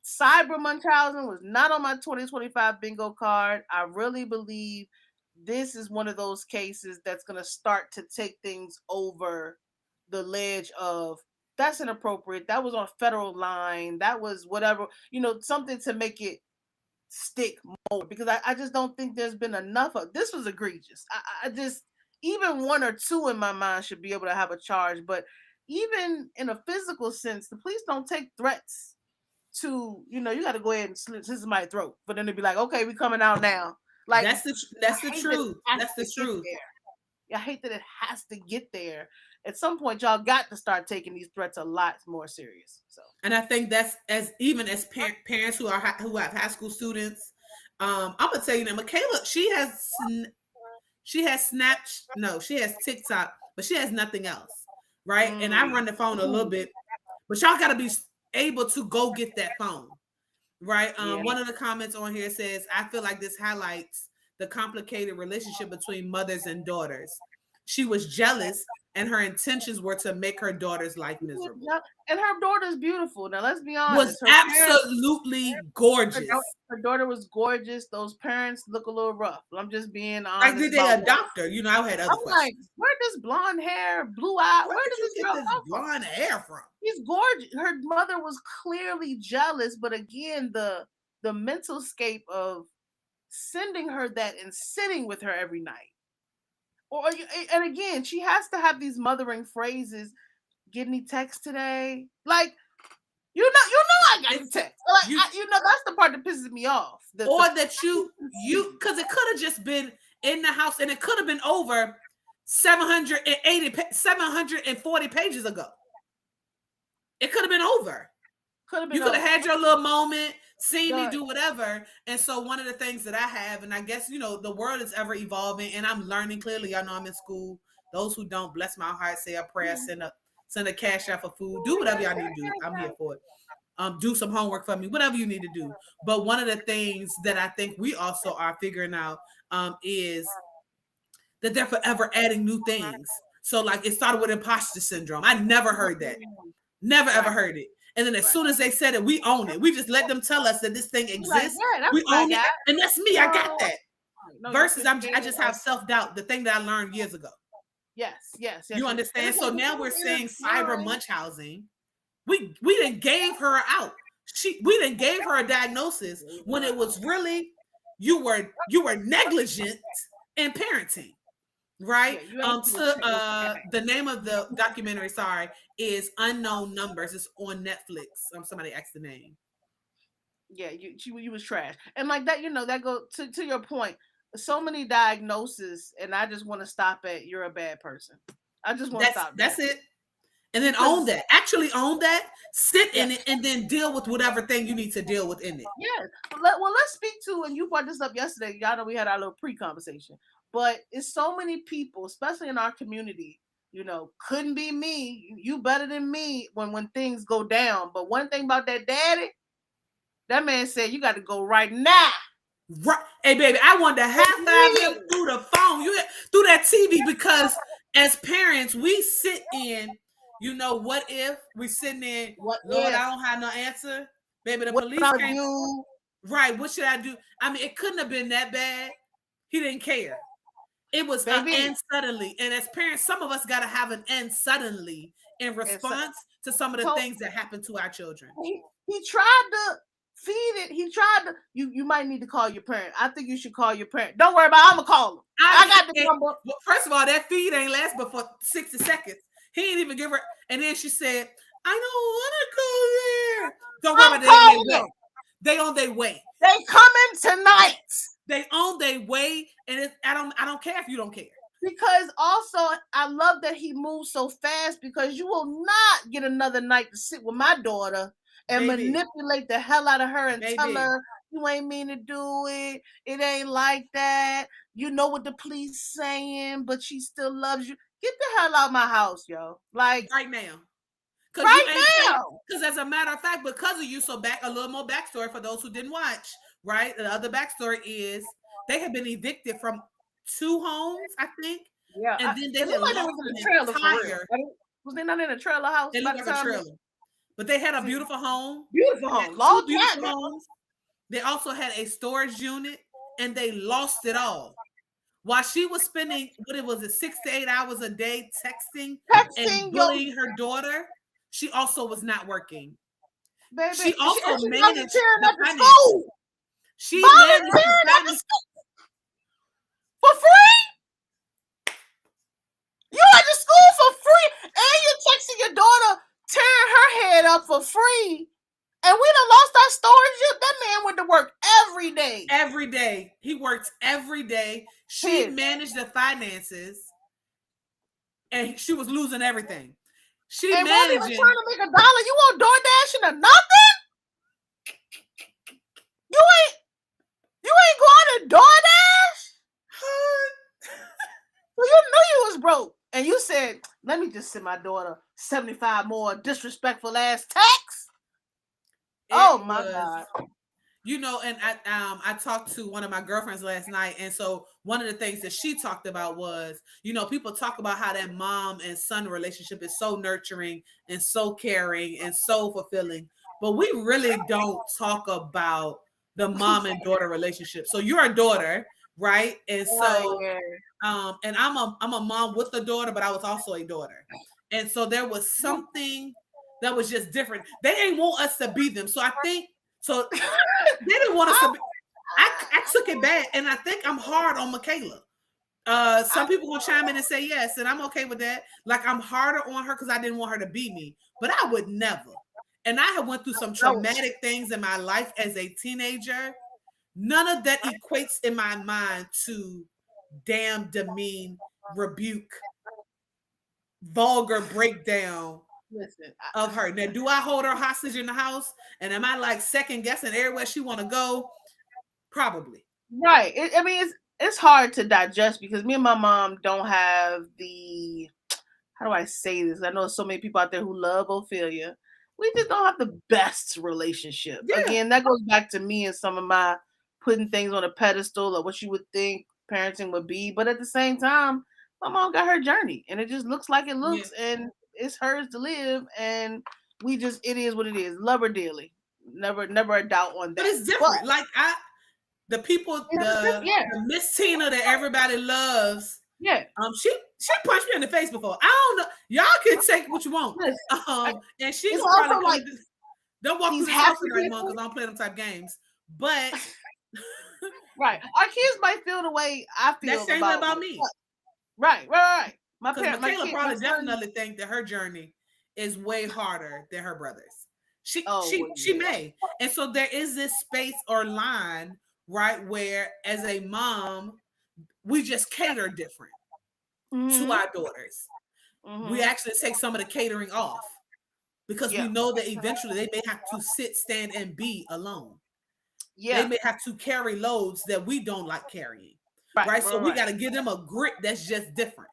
Cyber Munchausen was not on my 2025 bingo card. I really believe this is one of those cases that's going to start to take things over the ledge of that's inappropriate. That was on federal line. That was whatever, something to make it stick more because I just don't think there's been enough of this was egregious. I just even one or two in my mind should be able to have a charge, but even in a physical sense, the police don't take threats to, you got to go ahead and slit somebody's throat for them to be like, okay, we coming out now. Like that's the truth. That's the truth. I hate that it has to get there. At some point, y'all got to start taking these threats a lot more serious. So, and I think that's as parents who have high school students. I'm gonna tell you that Michaela, she has Snapchat. No, she has TikTok, but she has nothing else, right? And I run the phone a little bit, but y'all gotta be able to go get that phone, right? One of the comments on here says, "I feel like this highlights the complicated relationship between mothers and daughters. She was jealous, and her intentions were to make her daughter's life miserable." And her daughter's beautiful. Now, let's be honest. Was absolutely gorgeous. Her daughter was gorgeous. Those parents look a little rough. I'm just being honest. Like, did they adopt her? I had other questions. Like, where does blonde hair, blue eye? Where did you get this blonde hair from? She's gorgeous. Her mother was clearly jealous, but again, the mental scape of sending her that and sitting with her every night. And again, she has to have these mothering phrases. Get any text today? Like, I got text. Like, that's the part that pisses me off. That you, because it could have just been in the house, and it could have been over 740 pages ago. It could have been over. You could have had your little moment, seen me do whatever. And so one of the things that I have, and I guess, the world is ever evolving, and I'm learning clearly. I know I'm in school. Those who don't, bless my heart, say a prayer, send a cash out for food, do whatever y'all need to do. I'm here for it. Do some homework for me, whatever you need to do. But one of the things that I think we also are figuring out is that they're forever adding new things. So like it started with imposter syndrome. I never heard that. Never ever heard it. And then as soon as they said it, we own it. We just let them tell us that this thing exists. We own it. And that's me. I got that. Versus I just have self-doubt, the thing that I learned years ago. Yes. You understand? So now we're saying cyber Munchausen. We didn't gave her out. We didn't gave her a diagnosis when it was really you were negligent in parenting. Right? The name of the documentary, is Unknown Numbers. It's on Netflix. Somebody asked the name. Yeah, you was trash. And like that, that go to your point. So many diagnoses, and I just want to stop at you're a bad person. I just want to stop. That's it. And then own that. Actually own that. Sit in it, and then deal with whatever thing you need to deal with in it. Yeah. Well, let's speak to, and you brought this up yesterday. Y'all know we had our little pre-conversation. But it's so many people, especially in our community, couldn't be me. You better than me when things go down. But one thing about that daddy, that man said, you got to go right now. Right. Hey, baby, I want to high-five him through the phone, through that TV, because as parents, we sit in, what if we sitting in, Lord, I don't have no answer. Baby, the police came. Right, what should I do? I mean, it couldn't have been that bad. He didn't care. It was an end suddenly. And as parents, some of us got to have an end suddenly in response to some of the things that happen to our children. He tried to feed it. He tried to. You might need to call your parent. I think you should call your parent. Don't worry about it. I'm going to call him. I got the number. Well, first of all, that feed ain't last but for 60 seconds. He didn't even give her. And then she said, I don't want to go there. Don't worry about it. They on their way. They coming tonight. They on their way, and I don't care if you don't care. Because also, I love that he moves so fast, because you will not get another night to sit with my daughter and manipulate the hell out of her and tell her you ain't mean to do it. It ain't like that. You know what the police saying, but she still loves you. Get the hell out of my house, yo. Like right now. Because you right ain't now. because as a matter of fact, because of you, so back a little more backstory for those who didn't watch, right? The other backstory is they had been evicted from 2 homes, I think, Yeah, and then they it had looked like they lost was in a an trailer for real. entire. Was they not in a trailer house It by looked the like a time? trailer, but they had a See, beautiful home. beautiful They had home, 2 log beautiful cabin. homes. They also had a storage unit, and they lost it all. While she was spending, what it was, 6 to 8 hours a day texting and Texting, yo, bullying her daughter, she also was not working. baby. She And she also managed volunteering the at the finances. school. She managed the Volunteering at the finances. school for free. You at the school for free, and you're texting your daughter, tearing her head up for free. And we done lost our storage. That man went to work every day. Every day. He worked every day. She managed the finances, and she was losing everything. She and won't even managing. trying to make $1. You want DoorDash or nothing? You ain't going to DoorDash? Well, you knew you was broke. And you said, let me just send my daughter 75 more disrespectful ass texts. Oh my God. You know, and I talked to one of my girlfriends last night, and so one of the things that she talked about was, you know, people talk about how that mom and son relationship is so nurturing and so caring and so fulfilling, but we really don't talk about the mom and daughter relationship. So you're a daughter, right? And so and I'm a mom with a daughter, but I was also a daughter, and so there was something that was just different. They didn't want us to be them, so I think. So they didn't want us to be. I took it bad, and I think I'm hard on Michaela. Some people will chime in and say yes, and I'm okay with that. Like I'm harder on her because I didn't want her to be me, but I would never. And I have went through some traumatic things in my life as a teenager. None of that equates in my mind to damn, demean, rebuke, vulgar breakdown. Listen, of her. Now, do I hold her hostage in the house? And am I like second guessing everywhere she want to go? Probably. Right. I mean, it's hard to digest because me and my mom don't have the, how do I say this? I know so many people out there who love Ophelia. We just don't have the best relationship. Yeah. Again, that goes back to me and some of my putting things on a pedestal or what you would think parenting would be. But at the same time, my mom got her journey and it just looks like it looks. Yeah. And it's hers to live, and it is what it is. Love her dearly. Never a doubt on that. But it's different. Like the people, the Miss Tina that everybody loves. Yeah. She punched me in the face before. I don't know. Y'all can take what you want. And she's probably like, don't walk through the house anymore because I don't play them type games. But right, our kids might feel the way I feel. That same way about me. Right. Because Michaela probably definitely think that her journey is way harder than her brother's. She may. And so there is this space or line, right, where as a mom, we just cater different to our daughters. We actually take some of the catering off because we know that eventually they may have to sit, stand, and be alone. They may have to carry loads that we don't like carrying. Right. So we got to give them a grit that's just different.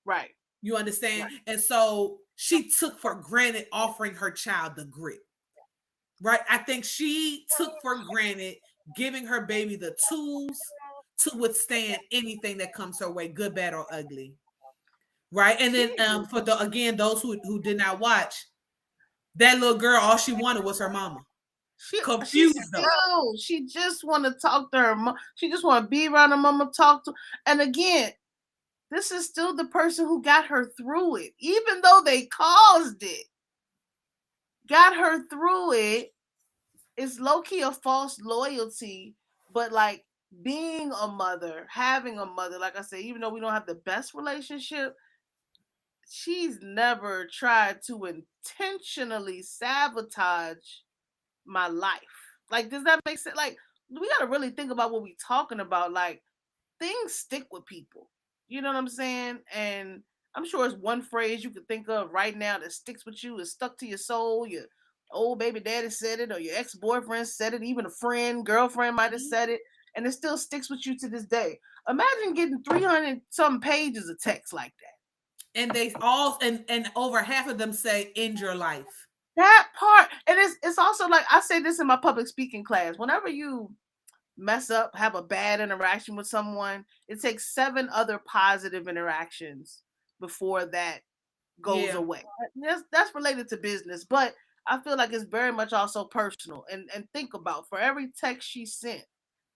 Right. You understand? Right. And so she took for granted offering her child the grit. Right. I think she took for granted giving her baby the tools to withstand anything that comes her way, good, bad, or ugly. Right. And then for those who did not watch, that little girl, all she wanted was her mama. Confused though. She just want to talk to her mom. She just want to be around her mama, talk to. And again, this is still the person who got her through it, even though they caused it. Got her through it. It's low key a false loyalty, but like being a mother, having a mother, like I said, even though we don't have the best relationship, she's never tried to intentionally sabotage my life. Like, does that make sense? Like, we got to really think about what we're talking about. Like, things stick with people. You know what I'm saying? And I'm sure it's one phrase you could think of right now that sticks with you, is stuck to your soul. Your old baby daddy said it, or your ex-boyfriend said it, even a friend, girlfriend might have said it, and it still sticks with you to this day. Imagine getting 300 some pages of text like that. And they all and over half of them say end your life. That part, and it's also like I say this in my public speaking class. Whenever you mess up, have a bad interaction with someone, it takes 7 other positive interactions before that goes Yeah. away. That's related to business, but I feel like it's very much also personal. And think about, for every text she sent,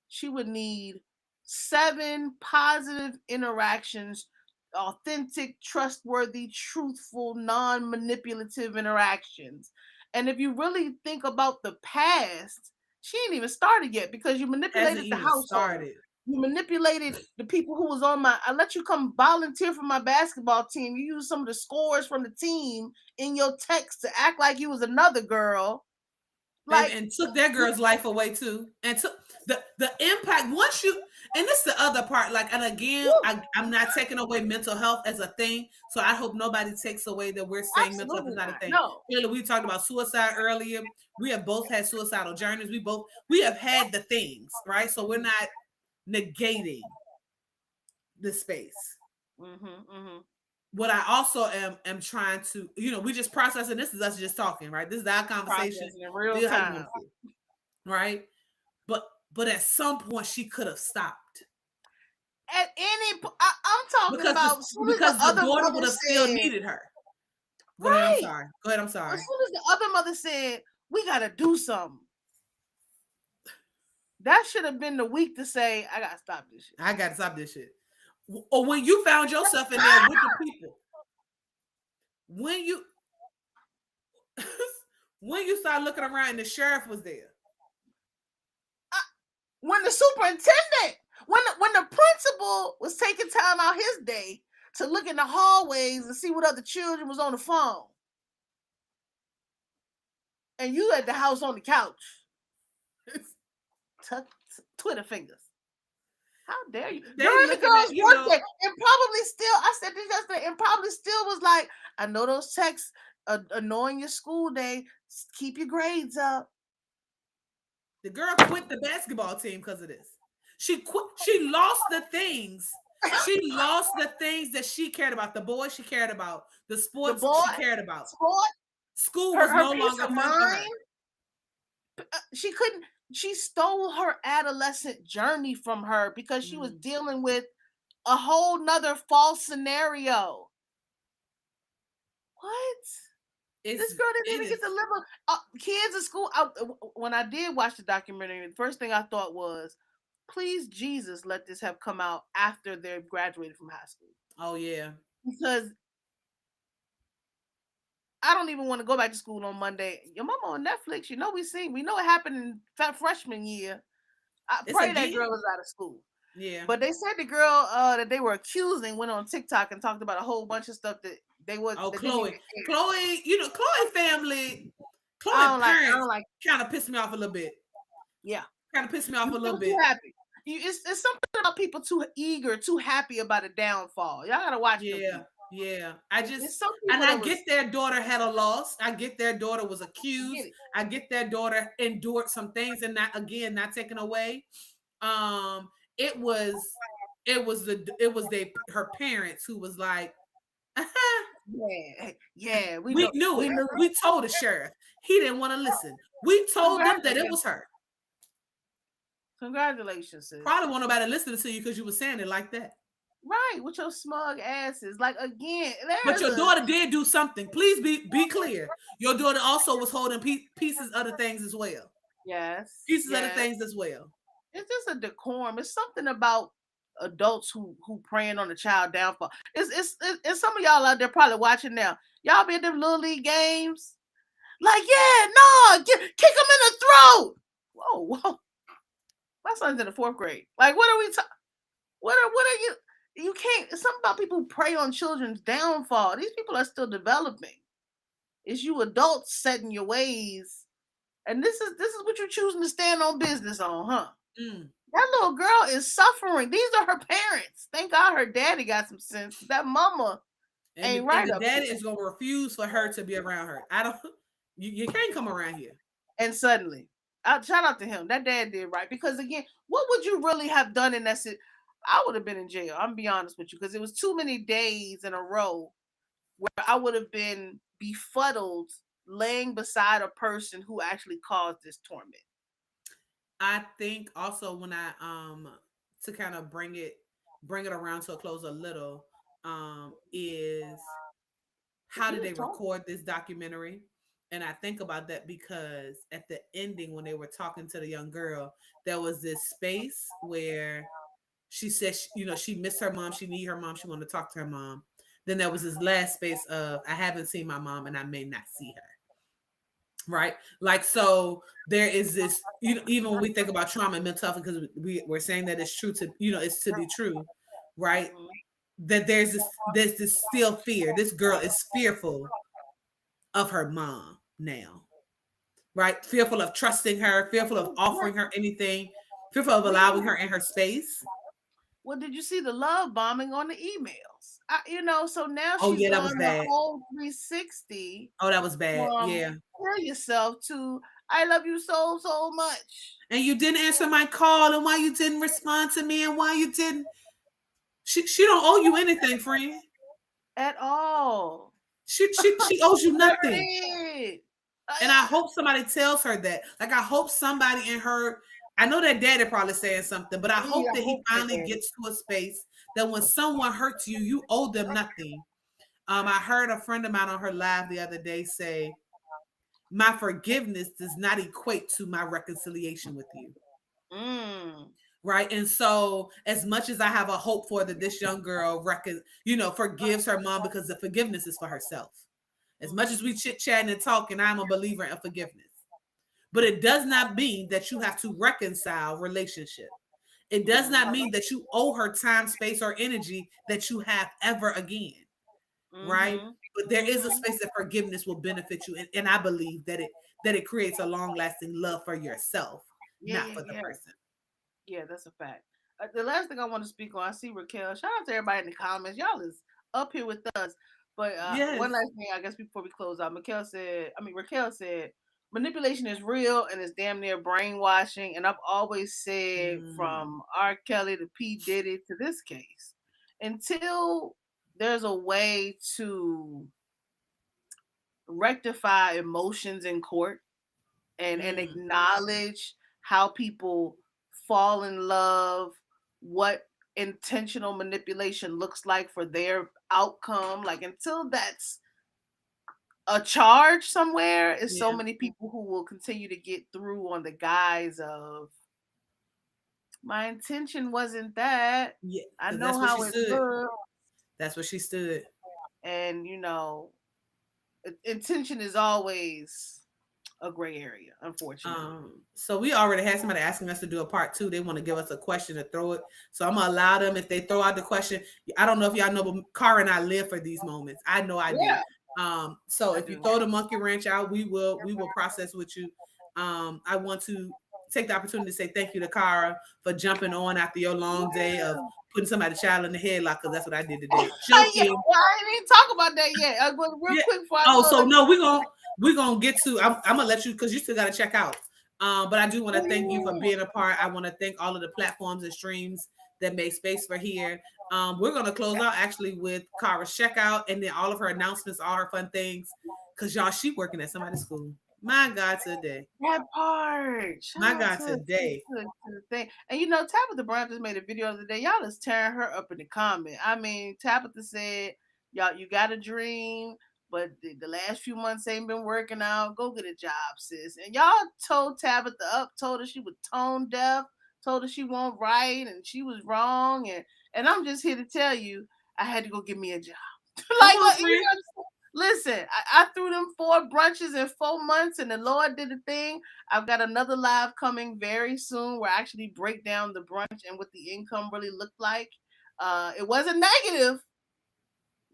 she would need 7 positive interactions, authentic, trustworthy, truthful, non-manipulative interactions. And if you really think about the past, she ain't even started yet because you Hasn't manipulated the even household. started. You manipulated the people who was on I let you come volunteer for my basketball team. You used some of the scores from the team in your text to act like you was another girl. Like, And took that girl's life away too, and took the impact once you. And this is the other part, like, and again, I'm not taking away mental health as a thing, so I hope nobody takes away that we're saying mental health is absolutely not a not. thing. No. Clearly, we talked about suicide earlier. We have both had suicidal journeys. We have had the things, right? So we're not negating the space. What I also am trying to, we just processing. This is us just talking, right? This is our conversation In real time. right? But at some point she could have stopped. At any I'm talking about because the daughter would have still said, needed her. Go right. ahead, I'm sorry. Go ahead, I'm sorry. As soon as the other mother said, we gotta do something, that should have been the week to say, I gotta stop this shit. I gotta stop this shit. Or when you found yourself in there with the people. When you when you start looking around and the sheriff was there. When the superintendent, when the principal was taking time out his day to look in the hallways and see what other children was on the phone. And you at the house on the couch. Twitter fingers. How dare you? During the girl's birthday, and probably still, I said this yesterday, and probably still was like, I know those texts annoying your school day. Keep your grades up. The girl quit the basketball team because of this. She quit. She lost the things. She lost the things that she cared about. The boys she cared about. The sports she cared about. School was no longer fun for her. She couldn't. She stole her adolescent journey from her because she was dealing with a whole nother false scenario. What? This girl didn't even get to live kids in school. When I did watch the documentary, the first thing I thought was, please, Jesus, let this have come out after they've graduated from high school. Oh, yeah. Because I don't even want to go back to school on Monday. Your mama on Netflix, we know it happened in freshman year. I pray that girl was out of school. Yeah. But they said the girl that they were accusing went on TikTok and talked about a whole bunch of stuff that they was. Oh, Chloe, Chloe family, Chloe parents kind of pissed me off a little bit. Yeah, kind of pissed me off a little bit. Happy. It's something about people too eager, too happy about a downfall. Y'all gotta watch. Yeah. I get their daughter had a loss. I get their daughter was accused. I get their daughter endured some things, and not taken away. It was her parents who was like, yeah, we knew it. We told the sheriff. He didn't want to listen. We told them that it was her. Congratulations, sis. Probably won't nobody listening to you because you were saying it like that. Right, with your smug asses. Like, again, but your daughter did do something. Please be clear. Your daughter also was holding pieces of the things as well. Yes. Pieces of the things as well. It's just a decorum. It's something about adults who preying on the child downfall. It's some of y'all out there probably watching now. Y'all be at them little league games. Like, yeah, no, kick him in the throat. Whoa. My son's in the 4th grade. Like, what are we talking? What are you? You can't. It's something about people who prey on children's downfall. These people are still developing. It's you adults setting your ways, and this is what you're choosing to stand on business on, huh? That little girl is suffering. These are her parents. Thank God her daddy got some sense. That mama ain't right. And the daddy is gonna refuse for her to be around her. I don't. You can't come around here. And suddenly, shout out to him. That dad did right, because again, what would you really have done in that situation? I would have been in jail. I'm gonna be honest with you, because it was too many days in a row where I would have been befuddled laying beside a person who actually caused this torment. I think also when I to kind of bring it around to a close a little, is how did they record this documentary? And I think about that because at the ending, when they were talking to the young girl, there was this space where she said, she missed her mom, she need her mom, she wanted to talk to her mom. Then there was this last space of, I haven't seen my mom and I may not see her. Right, like, so there is this, even when we think about trauma and mental health, because we're saying that it's true to, it's to be true, right? That there's this still fear. This girl is fearful of her mom now, right? Fearful of trusting her, fearful of offering her anything, fearful of allowing her in her space. Well, did you see the love bombing on the emails? So now Oh she's yeah, that gone was the bad. whole 360 Oh, that was bad. from Yeah. kill yourself to I love you so, so much. And you didn't answer my call, and why you didn't respond to me, and why you didn't. She don't owe you anything, friend. At all. She owes you nothing. Right. And I hope somebody tells her that. Like, I hope somebody in her, I know that daddy probably saying something, but I hope that he finally gets to a space that when someone hurts you, you owe them nothing. I heard a friend of mine on her live the other day say, my forgiveness does not equate to my reconciliation with you. Right. And so as much as I have a hope for that this young girl forgives her mom, because the forgiveness is for herself. As much as we chit chatting and talking, I'm a believer in forgiveness. But it does not mean that you have to reconcile relationship. It does not mean that you owe her time, space, or energy that you have ever again. Right. But there is a space that forgiveness will benefit you. And I believe that it creates a long lasting love for yourself, not for the person. Yeah, that's a fact. The last thing I want to speak on, I see Raquel. Shout out to everybody in the comments. Y'all is up here with us. But Yes. one last thing, I guess, before we close out, Raquel said, manipulation is real and it's damn near brainwashing. And I've always said, from R. Kelly to P. Diddy to this case, until there's a way to rectify emotions in court and acknowledge how people fall in love, what intentional manipulation looks like for their outcome, like, until that's a charge somewhere, is so many people who will continue to get through on the guise of, my intention wasn't that. Yeah, I know how it looks. That's what she stood. And intention is always a gray area, unfortunately. So we already had somebody asking us to do a part 2. They want to give us a question to throw it. So I'm gonna allow them, if they throw out the question. I don't know if y'all know, but Cara and I live for these moments. I know I do. So if you throw the monkey wrench out, we will process with you. I want to take the opportunity to say thank you to Cara for jumping on after your long day of putting somebody's child in the headlock, because that's what I did today. Well, I didn't even talk about that yet. But real quick before we're gonna get to, I'm gonna let you, because you still gotta check out. But I do want to thank you for being a part. I want to thank all of the platforms and streams that made space for here. We're gonna close out actually with Cara's checkout and then all of her announcements, all her fun things, because y'all, she working at somebody's school. My God, today. That part. My God, today. And Tabitha Brown just made a video the other day. Y'all is tearing her up in the comment. I mean, Tabitha said, y'all, you got a dream, but the last few months ain't been working out. Go get a job, sis. And y'all told Tabitha up, told her she was tone deaf, told her she won't write, and she was wrong. And I'm just here to tell you, I had to go get me a job. Listen, I threw them 4 brunches in 4 months, and the Lord did a thing. I've got another live coming very soon where I actually break down the brunch and what the income really looked like. It wasn't negative,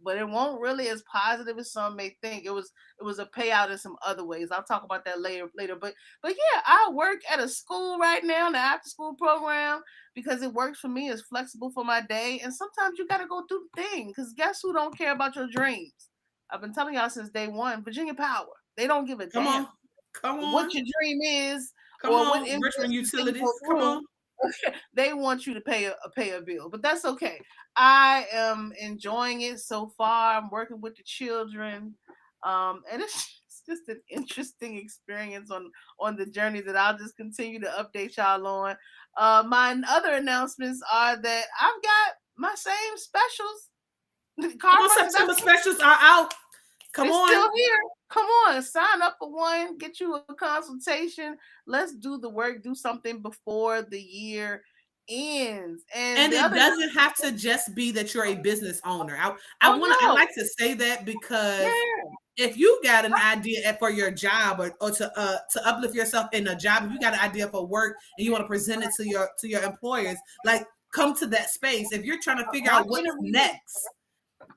but it won't really as positive as some may think. It was a payout in some other ways. I'll talk about that later. But yeah, I work at a school right now, the after school program, because it works for me. It's flexible for my day, and sometimes you got to go do the thing, because guess who don't care about your dreams? I've been telling y'all since day one, Virginia Power. They don't give a damn. Come on. What your dream is. Come on, Richmond Utilities. Come on. They want you to pay a bill, but that's okay. I am enjoying it so far. I'm working with the children, and it's just an interesting experience on the journey that I'll just continue to update y'all on. My other announcements are that I've got my same specials. Come on, September specials are out. Come They're on. still here. Come on, sign up for one, get you a consultation. Let's do the work, do something before the year ends. And it doesn't have to just be that you're a business owner. I like to say that because if you got an idea for your job or to uplift yourself in a job, if you got an idea for work and you want to present it to your employers, like come to that space. If you're trying to figure out what's next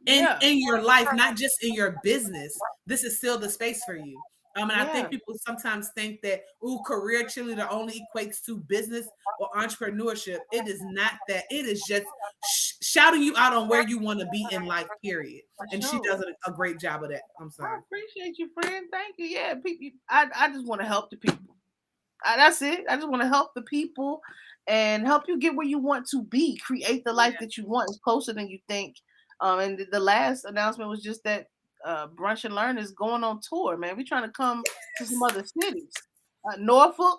in your life, not just in your business, this is still the space for you. And I think people sometimes think that career cheerleader only equates to business or entrepreneurship. It is not that. It is just shouting you out on where you want to be in life, period. And she does a great job of that. I'm sorry. I appreciate you, friend. Thank you. Yeah, people. I just want to help the people. That's it. I just want to help the people and help you get where you want to be. Create the life that you want. It's closer than you think. And the last announcement was just that Brunch and Learn is going on tour, man. We're trying to come to some other cities. Norfolk.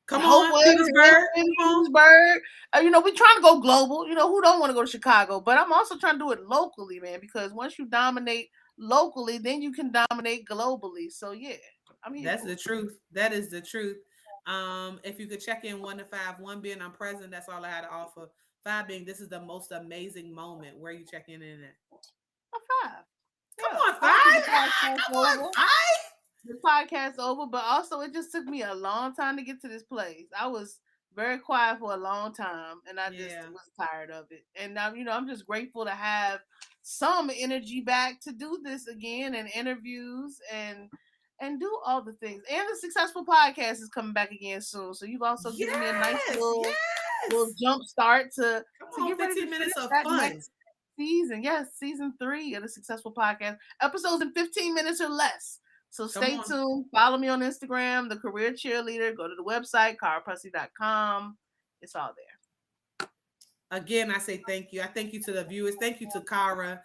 Come on, Petersburg. We're trying to go global. Who don't want to go to Chicago? But I'm also trying to do it locally, man, because once you dominate locally, then you can dominate globally. So yeah, that's the truth. That is the truth. If you could check in 1 to 5, 1 being I'm present, that's all I had to offer. 5 being this is the most amazing moment. Where are you checking in at? A 5. Come on, 5. Come on, 5. The podcast's over, but also it just took me a long time to get to this place. I was very quiet for a long time, and I just was tired of it. And now, I'm just grateful to have some energy back to do this again, and interviews and do all the things. And the Successful Podcast is coming back again soon, so you've also given me a nice little jump start to get ready 15 minutes of fun. Season, season 3 of the Successful Podcast. Episodes in 15 minutes or less. So stay tuned. Follow me on Instagram, The Career Cheerleader. Go to the website, karapussy.com. It's all there. Again, I say thank you. I thank you to the viewers. Thank you to Kara.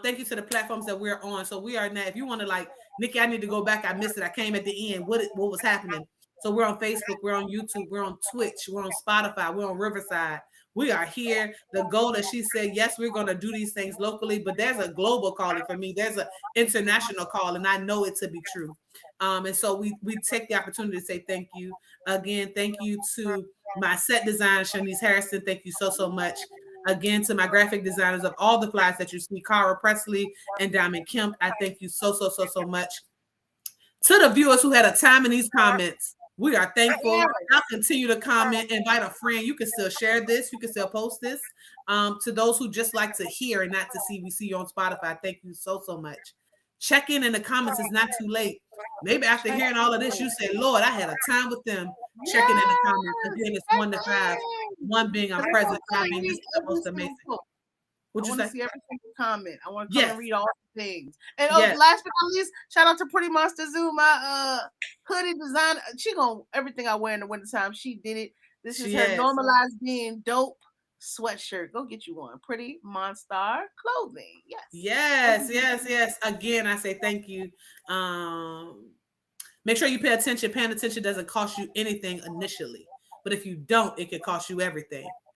Thank you to the platforms that we're on. So we are now, if you want to Nikki, I need to go back. I missed it. I came at the end. What was happening? So we're on Facebook. We're on YouTube. We're on Twitch. We're on Spotify. We're on Riverside. We are here. The goal, as she said, yes, we're going to do these things locally, but there's a global calling for me. There's an international call, and I know it to be true. And so we take the opportunity to say thank you. Again, thank you to my set designer, Shanice Harrison. Thank you so much. Again, to my graphic designers of all the flyers that you see, Cara Presley and Diamond Kemp. I thank you so much. To the viewers who had a time in these comments, we are thankful. I'll continue to comment, invite a friend. You can still share this. You can still post this. To those who just like to hear and not to see, we see you on Spotify. Thank you so much. Check in the comments. It's not too late. Maybe after hearing all of this, you say, Lord, I had a time with them. Check in the comments. Again, it's 1 to 5. 1 being I'm present, 5 being this is the most amazing. I want to see every single comment. I want to come and read all the things. And last but not least, shout out to Pretty Monster Zoo, my hoodie design. She gonna everything I wear in the wintertime. She did it. This is her Normalized Being Dope sweatshirt. Go get you one. Pretty Monster Clothing. Yes. Again, I say thank you. Make sure you pay attention. Paying attention doesn't cost you anything initially, but if you don't, it can cost you everything.